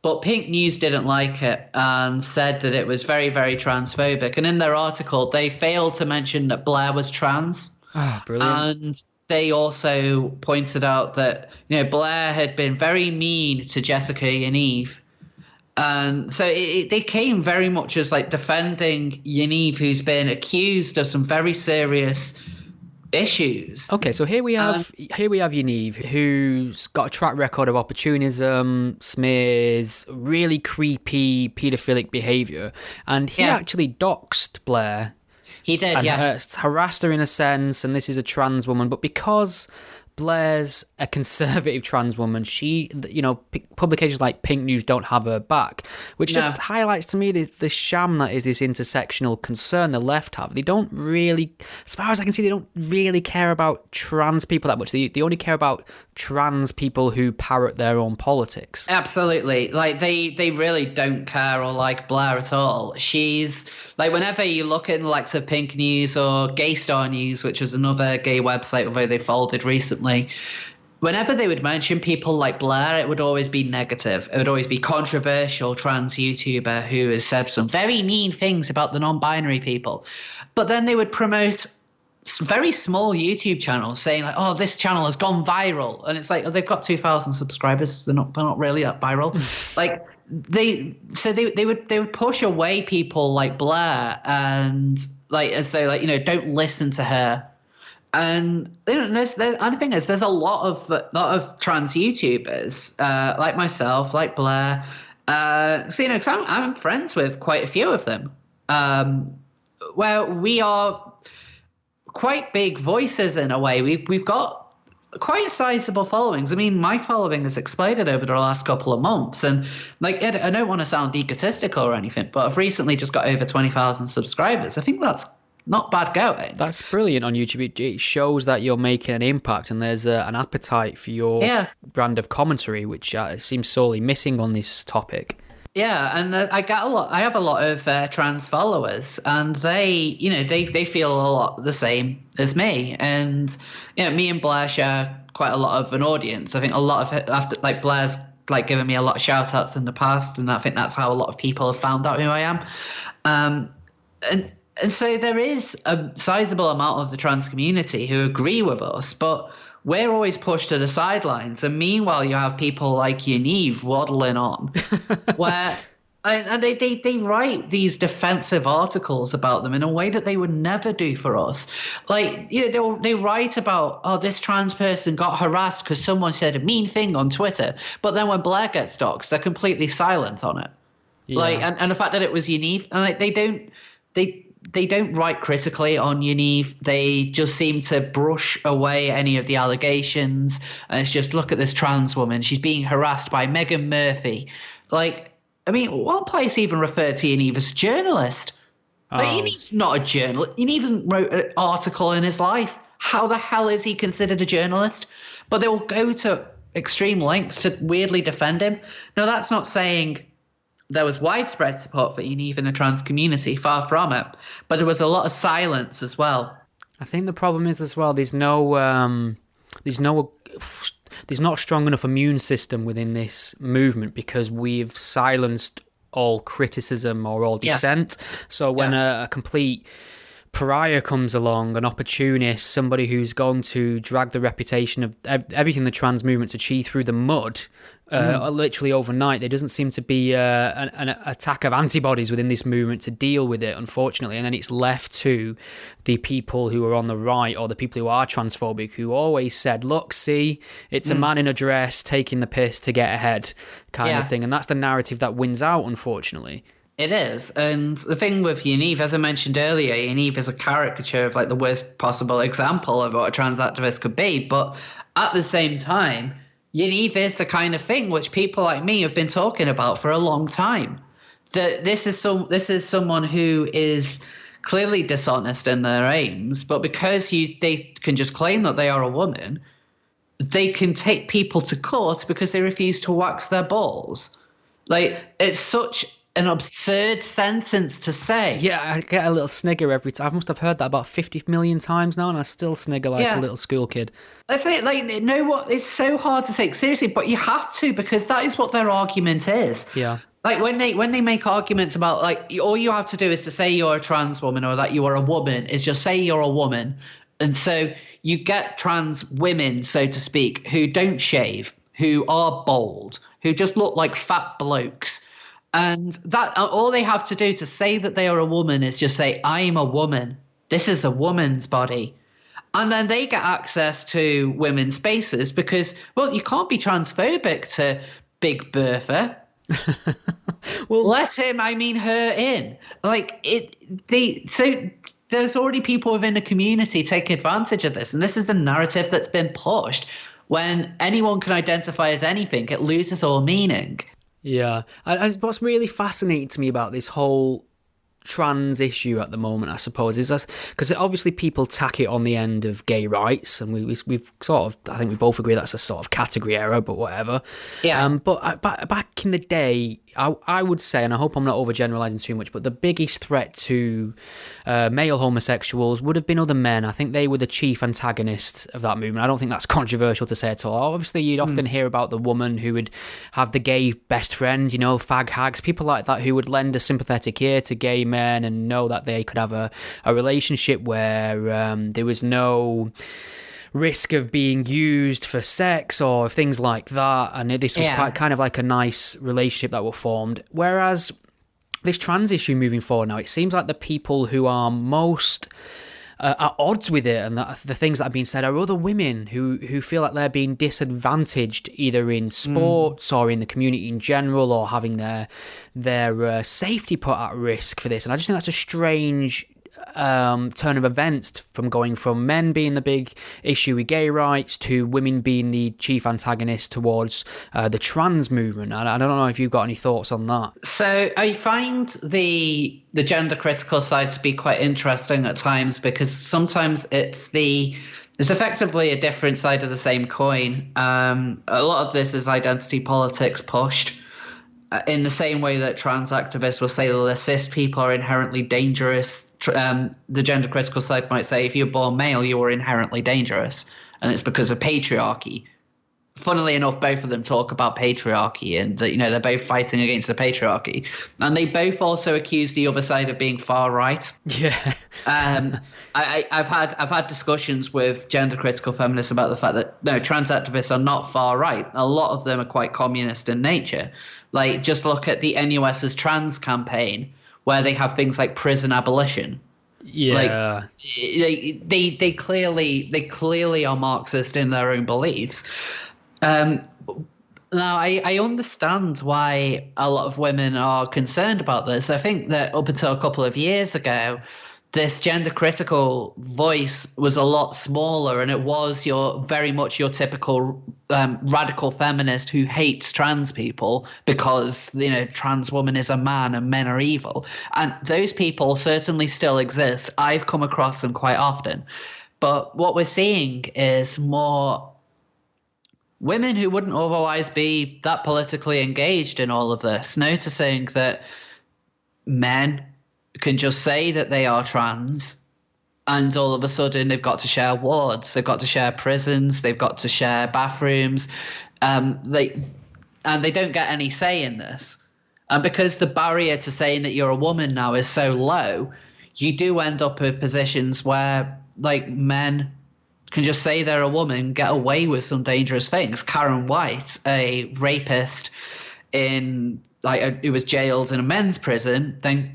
but Pink News didn't like it and said that it was very, very transphobic. And in their article, they failed to mention that Blair was trans.
Oh, brilliant.
And they also pointed out that, Blair had been very mean to Jessica Yaniv. And so they came very much as like defending Yaniv, who's been accused of some very serious issues.
Okay, so here we have Yaniv, who's got a track record of opportunism, smears, really creepy paedophilic behaviour, and he actually doxed Blair.
He did,
and
yes.
Harassed her in a sense, and this is a trans woman, but because Blair's a conservative trans woman, she, publications like Pink News don't have her back, which just highlights to me the sham that is this intersectional concern the left have. They don't really, as far as I can see, they don't really care about trans people that much. They only care about trans people who parrot their own politics.
Absolutely. Like, they really don't care or like Blair at all. She's, like, whenever you look in the likes of Pink News or Gay Star News, which is another gay website, although they folded recently, whenever they would mention people like Blair, it would always be negative. It would always be controversial trans YouTuber who has said some very mean things about the non-binary people. But then they would promote very small YouTube channels saying like, oh, this channel has gone viral. And it's like, oh, they've got 2,000 subscribers. They're not really that viral. Like they would push away people like Blair and like, as though like, don't listen to her. And the thing is, there's a lot of trans YouTubers like myself, like Blair. So because I'm friends with quite a few of them, where we are quite big voices in a way. We've got quite sizable followings. I mean, my following has exploded over the last couple of months, and like I don't want to sound egotistical or anything, but I've recently just got over 20,000 subscribers. I think that's not bad going.
That's brilliant on YouTube. It shows that you're making an impact, and there's an appetite for your brand of commentary, which seems sorely missing on this topic.
Yeah, and I have a lot of trans followers, and they feel a lot the same as me, and me and Blair share quite a lot of an audience. I think a lot of it, after like Blair's like given me a lot of shout outs in the past, and I think that's how a lot of people have found out who I am. And so there is a sizable amount of the trans community who agree with us, but we're always pushed to the sidelines. And meanwhile, you have people like Yaniv waddling on, where and they write these defensive articles about them in a way that they would never do for us. Like, they write about, oh, this trans person got harassed because someone said a mean thing on Twitter. But then when Blair gets doxxed, they're completely silent on it. Yeah. Like, and the fact that it was Yaniv, and like they don't write critically on Yaniv. They just seem to brush away any of the allegations. And it's just, look at this trans woman. She's being harassed by Meghan Murphy. Like, I mean, one place even referred to Yaniv as journalist. Like, Yaniv's not a journalist. Yaniv hasn't wrote an article in his life. How the hell is he considered a journalist? But they will go to extreme lengths to weirdly defend him. Now, that's not saying there was widespread support for Yaniv in the trans community, far from it. But there was a lot of silence as well.
I think the problem is as well, there's not a strong enough immune system within this movement because we've silenced all criticism or all dissent. So when a complete pariah comes along, an opportunist, somebody who's going to drag the reputation of everything the trans movement's achieved through the mud, literally overnight, there doesn't seem to be an attack of antibodies within this movement to deal with it, unfortunately. And then it's left to the people who are on the right or the people who are transphobic, who always said, look, see, it's a man in a dress taking the piss to get ahead kind of thing. And that's the narrative that wins out, unfortunately.
It is. And the thing with Yaniv, as I mentioned earlier, Yaniv is a caricature of like the worst possible example of what a trans activist could be. But at the same time, Yaniv is the kind of thing which people like me have been talking about for a long time. That this is someone who is clearly dishonest in their aims, but because they can just claim that they are a woman, they can take people to court because they refuse to wax their balls. Like, it's such an absurd sentence to say.
Yeah, I get a little snigger every time. I must have heard that about 50 million times now, and I still snigger like a little school kid.
I think, like, know what? It's so hard to take seriously, but you have to, because that is what their argument is.
Yeah.
Like, when they make arguments about, like, all you have to do is to say you're a trans woman or that you are a woman, is just say you're a woman. And so you get trans women, so to speak, who don't shave, who are bald, who just look like fat blokes. And that all they have to do to say that they are a woman is just say, I'm a woman. This is a woman's body. And then they get access to women's spaces because, well, you can't be transphobic to Big Bertha.
Well,
let him, I mean her, in. Like, so there's already people within the community taking advantage of this. And this is the narrative that's been pushed. When anyone can identify as anything, it loses all meaning.
Yeah. What's really fascinating to me about this whole trans issue at the moment, I suppose, is because obviously people tack it on the end of gay rights, and we've sort of, I think we both agree that's a sort of category error, but whatever.
Yeah.
But back in the day, I would say, and I hope I'm not overgeneralizing too much, but the biggest threat to male homosexuals would have been other men. I think they were the chief antagonist of that movement. I don't think that's controversial to say at all. Obviously, you'd often hear about the woman who would have the gay best friend, fag hags, people like that who would lend a sympathetic ear to gay men and know that they could have a relationship where there was no risk of being used for sex or things like that, and this was quite kind of like a nice relationship that were formed. Whereas this trans issue moving forward now, it seems like the people who are most at odds with it and the things that are being said are other women who feel like they're being disadvantaged either in sports or in the community in general, or having their safety put at risk for this. And I just think that's a strange turn of events, from going from men being the big issue with gay rights to women being the chief antagonist towards the trans movement. And I don't know if you've got any thoughts on that.
So I find the gender critical side to be quite interesting at times, because sometimes it's effectively a different side of the same coin. A lot of this is identity politics pushed. In the same way that trans activists will say that cis people are inherently dangerous, the gender critical side might say if you're born male, you are inherently dangerous, and it's because of patriarchy. Funnily enough, both of them talk about patriarchy, and they're both fighting against the patriarchy, and they both also accuse the other side of being far right.
Yeah.
I've had discussions with gender critical feminists about the fact that no, trans activists are not far right. A lot of them are quite communist in nature. Like, just look at the NUS's trans campaign, where they have things like prison abolition.
Yeah.
Like, they clearly are Marxist in their own beliefs. Now, I understand why a lot of women are concerned about this. I think that up until a couple of years ago, this gender critical voice was a lot smaller, and it was very much your typical radical feminist who hates trans people because, trans woman is a man and men are evil. And those people certainly still exist. I've come across them quite often. But what we're seeing is more women who wouldn't otherwise be that politically engaged in all of this, noticing that men can just say that they are trans, and all of a sudden they've got to share wards, they've got to share prisons, they've got to share bathrooms, and they don't get any say in this. And because the barrier to saying that you're a woman now is so low, you do end up in positions where, like, men can just say they're a woman, get away with some dangerous things. Karen White, a rapist who was jailed in a men's prison, then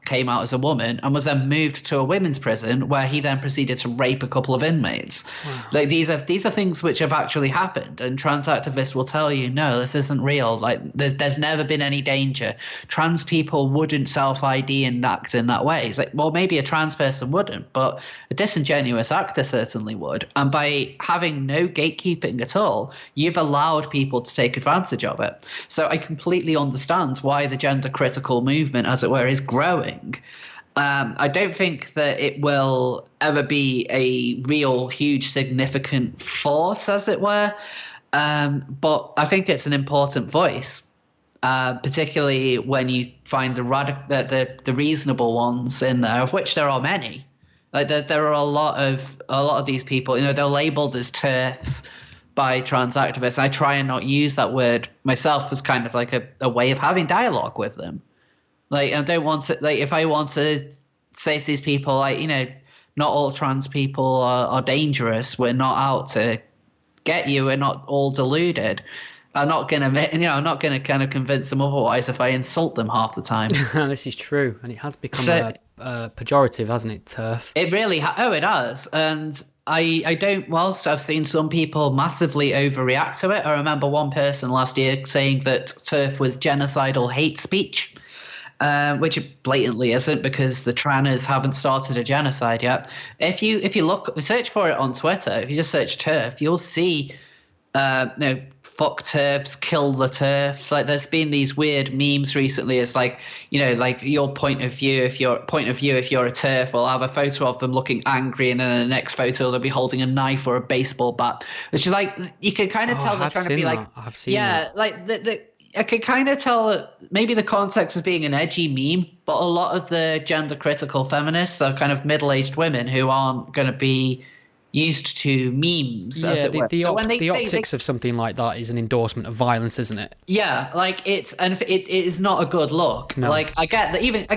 came out as a woman, and was then moved to a women's prison, where he then proceeded to rape a couple of inmates. Wow. Like, these are things which have actually happened, and trans activists will tell you, no, this isn't real. Like, there's never been any danger. Trans people wouldn't self-ID and act in that way. It's like, well, maybe a trans person wouldn't, but a disingenuous actor certainly would. And by having no gatekeeping at all, you've allowed people to take advantage of it. So I completely understand why the gender critical movement, as it were, is growing. I don't think that it will ever be a real, huge, significant force, as it were. But I think it's an important voice. particularly when you find the reasonable ones in there, of which there are many. Like there are a lot of these people, they're labeled as TERFs by trans activists. I try and not use that word myself as kind of like a way of having dialogue with them. Like, I don't want to, like, if I want to say to these people, like, not all trans people are dangerous. We're not out to get you. We're not all deluded. I'm not gonna kind of convince them otherwise if I insult them half the time.
This is true, and it has become pejorative, hasn't it, TERF?
It really it has. And I don't, whilst I've seen some people massively overreact to it, I remember one person last year saying that TERF was genocidal hate speech, which it blatantly isn't, because the tranners haven't started a genocide yet. If you search for it on Twitter, if you just search TERF, you'll see fuck TERFs, kill the TERF. Like, there's been these weird memes recently. It's like, like your point of view. If you're a TERF, we'll have a photo of them looking angry, and then the next photo they'll be holding a knife or a baseball bat. Which is like, you can kind of tell they're trying to be like,
I've seen that.
like I could kind of tell that maybe the context is being an edgy meme, but a lot of the gender critical feminists are kind of middle-aged women who aren't going to be used to memes, as it were.
The optics of something like that is an endorsement of violence, isn't it?
Yeah, like it is not a good look.
No.
Like, I get I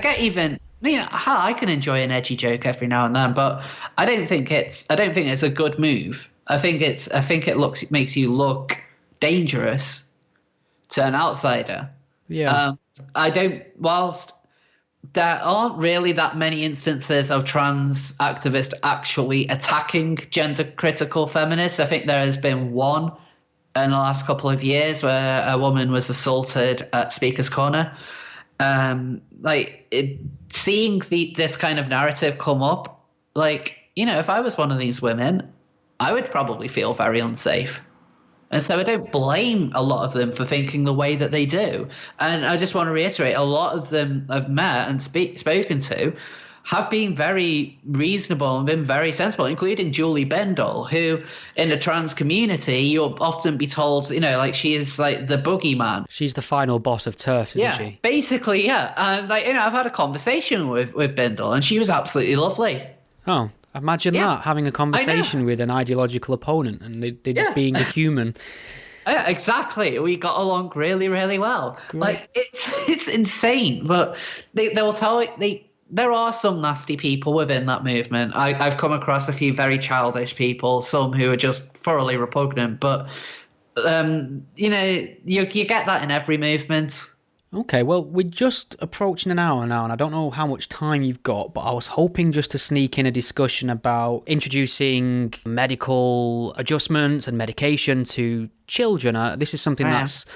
can enjoy an edgy joke every now and then, but I don't think it's a good move. I think it makes you look dangerous to an outsider.
Yeah.
Whilst there aren't really that many instances of trans activists actually attacking gender critical feminists. I think there has been one in the last couple of years where a woman was assaulted at Speaker's Corner. Seeing this kind of narrative come up, like, if I was one of these women, I would probably feel very unsafe. And so I don't blame a lot of them for thinking the way that they do. And I just want to reiterate, a lot of them I've met and spoken to have been very reasonable and been very sensible, including Julie Bendel, who in the trans community, you'll often be told, like, she is like the boogeyman.
She's the final boss of TERFs, isn't she?
Basically, yeah. And I've had a conversation with Bendel, and she was absolutely lovely.
Oh, imagine that, having a conversation with an ideological opponent and they being a human.
Yeah, exactly. We got along really, really well. Great. Like, it's insane. But they'll tell you, there are some nasty people within that movement. I've come across a few very childish people, some who are just thoroughly repugnant. But, you get that in every movement.
Okay, well, we're just approaching an hour now, and I don't know how much time you've got, but I was hoping just to sneak in a discussion about introducing medical adjustments and medication to children. This is something that's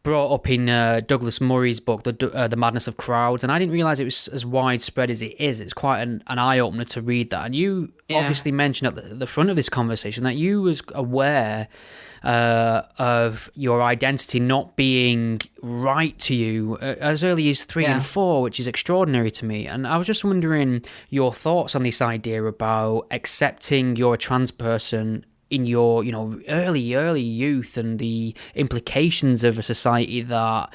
brought up in Douglas Murray's book, The Madness of Crowds, and I didn't realise it was as widespread as it is. It's quite an eye-opener to read that. And you obviously mentioned at the front of this conversation that you was aware of your identity not being right to you as early as 3 and 4, which is extraordinary to me. And I was just wondering your thoughts on this idea about accepting you're a trans person in your, early youth, and the implications of a society that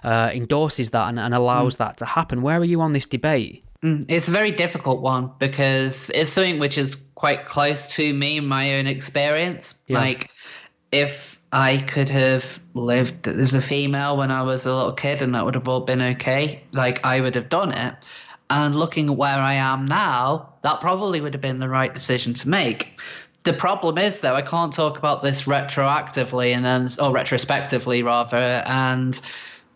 endorses that and allows that to happen. Where are you on this debate?
It's a very difficult one, because it's something which is quite close to me in my own experience. Yeah. Like, if I could have lived as a female when I was a little kid and that would have all been okay, like, I would have done it. And looking at where I am now, that probably would have been the right decision to make. The problem is, though, I can't talk about this retrospectively rather, and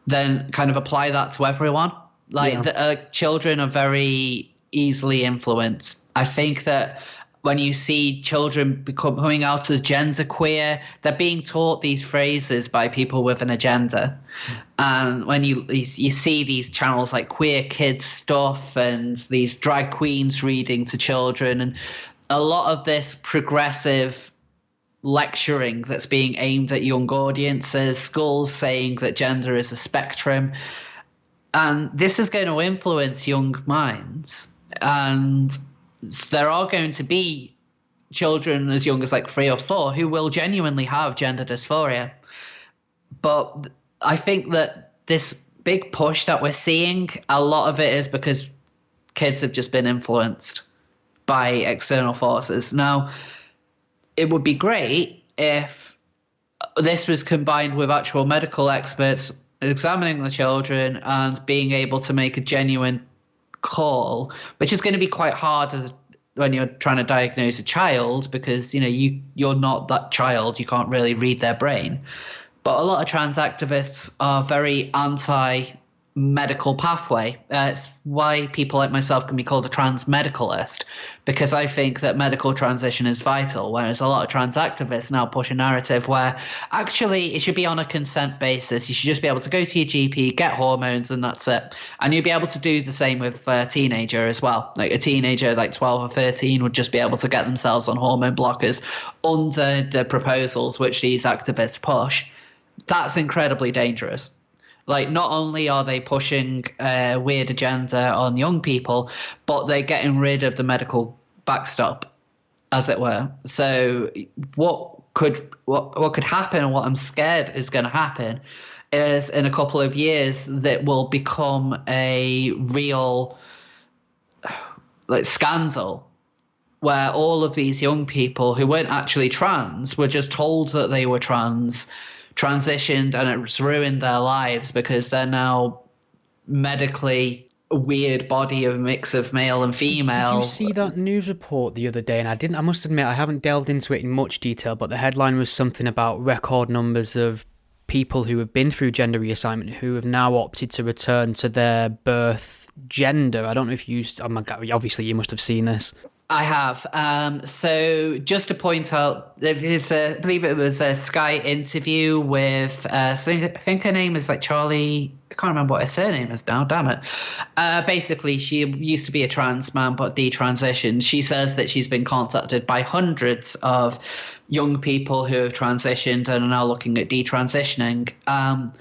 then kind of apply that to everyone. Like, children are very easily influenced. I think that when you see children coming out as genderqueer, they're being taught these phrases by people with an agenda. And when you see these channels like Queer Kids Stuff and these drag queens reading to children, and a lot of this progressive lecturing that's being aimed at young audiences, schools saying that gender is a spectrum. And this is going to influence young minds. And there are going to be children as young as like 3 or 4 who will genuinely have gender dysphoria. But I think that this big push that we're seeing, a lot of it is because kids have just been influenced by external forces. Now, it would be great if this was combined with actual medical experts examining the children and being able to make a genuine call, which is going to be quite hard when you're trying to diagnose a child, because you're not that child. You can't really read their brain. But a lot of trans activists are very anti-medical pathway. It's why people like myself can be called a trans medicalist, because I think that medical transition is vital, whereas a lot of trans activists now push a narrative where actually it should be on a consent basis. You should just be able to go to your GP, get hormones, and that's it. And you'd be able to do the same with a teenager as well. Like a teenager like 12 or 13 would just be able to get themselves on hormone blockers under the proposals which these activists push. That's incredibly dangerous. Like, not only are they pushing a weird agenda on young people, but they're getting rid of the medical backstop, as it were. So what could happen, and what I'm scared is going to happen, is in a couple of years that will become a real scandal, where all of these young people who weren't actually trans were just told that they were transitioned, and it's ruined their lives because they're now medically a weird body of mix of male and female.
Did you see that news report the other day? And I must admit, I haven't delved into it in much detail, but the headline was something about record numbers of people who have been through gender reassignment who have now opted to return to their birth gender. I don't know if oh my God, obviously you must have seen this.
I have. So just to point out, I believe it was a Sky interview with, I think her name is like Charlie, I can't remember what her surname is now, damn it. Basically, she used to be a trans man, but detransitioned. She says that she's been contacted by hundreds of young people who have transitioned and are now looking at detransitioning.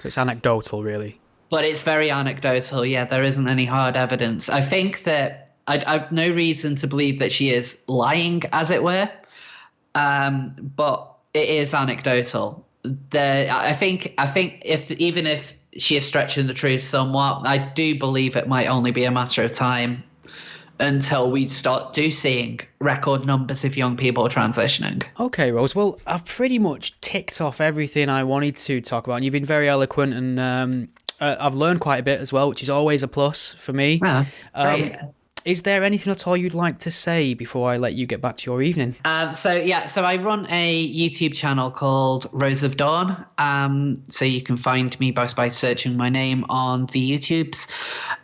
It's anecdotal, really.
But it's very anecdotal, yeah. There isn't any hard evidence. I think that I've no reason to believe that she is lying, as it were, but it is anecdotal. I think if she is stretching the truth somewhat, I do believe it might only be a matter of time until we start seeing record numbers of young people transitioning.
Okay, Rose. Well, I've pretty much ticked off everything I wanted to talk about, and you've been very eloquent, and I've learned quite a bit as well, which is always a plus for me.
Yeah, great.
Is there anything at all you'd like to say before I let you get back to your evening? So
I run a YouTube channel called Rose of Dawn. So you can find me by searching my name on the YouTubes.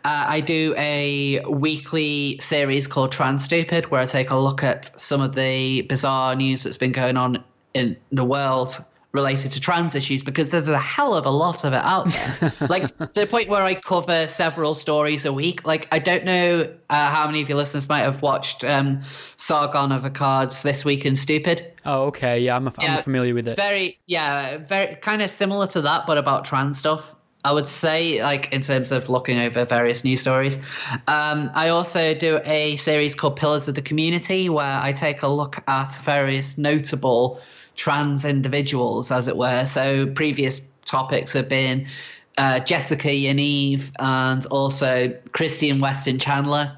I do a weekly series called Trans Stupid, where I take a look at some of the bizarre news that's been going on in the world related to trans issues, because there's a hell of a lot of it out there. Like, to the point where I cover several stories a week. Like, I don't know how many of your listeners might have watched Sargon of Akkad's This Week in Stupid.
Oh, okay. Yeah, I'm familiar with it.
Very kind of similar to that, but about trans stuff, I would say, like, in terms of looking over various news stories. I also do a series called Pillars of the Community, where I take a look at various notable trans individuals, as it were. So previous topics have been Jessica Yaniv and also Christian Weston Chandler,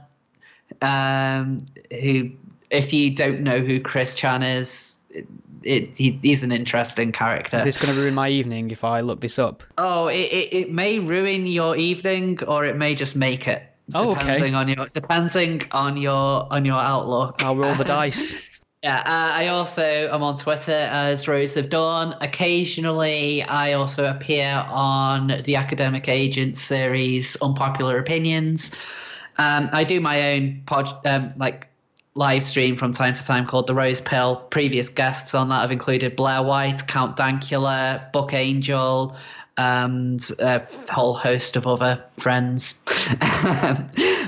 who, if you don't know who Chris Chan is, he's an interesting character.
Is this going to ruin my evening if I look this up?
Oh, it may ruin your evening, or it may just make it.
Oh,
depending on your outlook.
I'll roll the dice.
Yeah, I also am on Twitter as Rose of Dawn. Occasionally, I also appear on the Academic Agent series Unpopular Opinions. I do my own live stream from time to time called The Rose Pill. Previous guests on that have included Blair White, Count Dankula, Book Angel, and a whole host of other friends.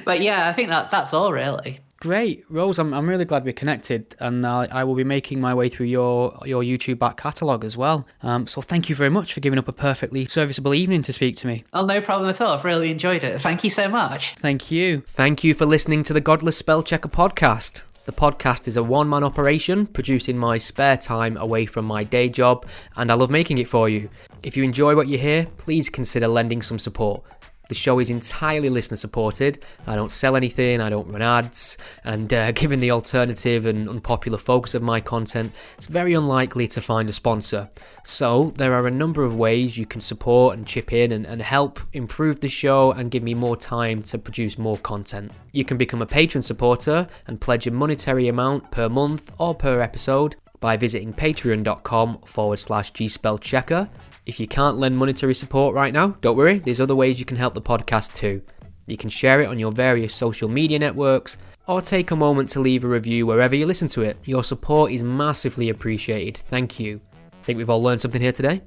But yeah, I think that's all really.
Great, Rose. I'm really glad we're connected, and I will be making my way through your YouTube back catalogue as well. So thank you very much for giving up a perfectly serviceable evening to speak to me.
Oh, no problem at all. I've really enjoyed it. Thank you so much.
Thank you. Thank you for listening to the Godless Spellchecker podcast. The podcast is a one-man operation produced in my spare time away from my day job, and I love making it for you. If you enjoy what you hear, please consider lending some support. The show is entirely listener supported. I don't sell anything, I don't run ads, and given the alternative and unpopular focus of my content, it's very unlikely to find a sponsor. So there are a number of ways you can support and chip in and help improve the show and give me more time to produce more content. You can become a patron supporter and pledge a monetary amount per month or per episode by visiting patreon.com/gspellchecker. If you can't lend monetary support right now, don't worry, there's other ways you can help the podcast too. You can share it on your various social media networks, or take a moment to leave a review wherever you listen to it. Your support is massively appreciated. Thank you. Think we've all learned something here today?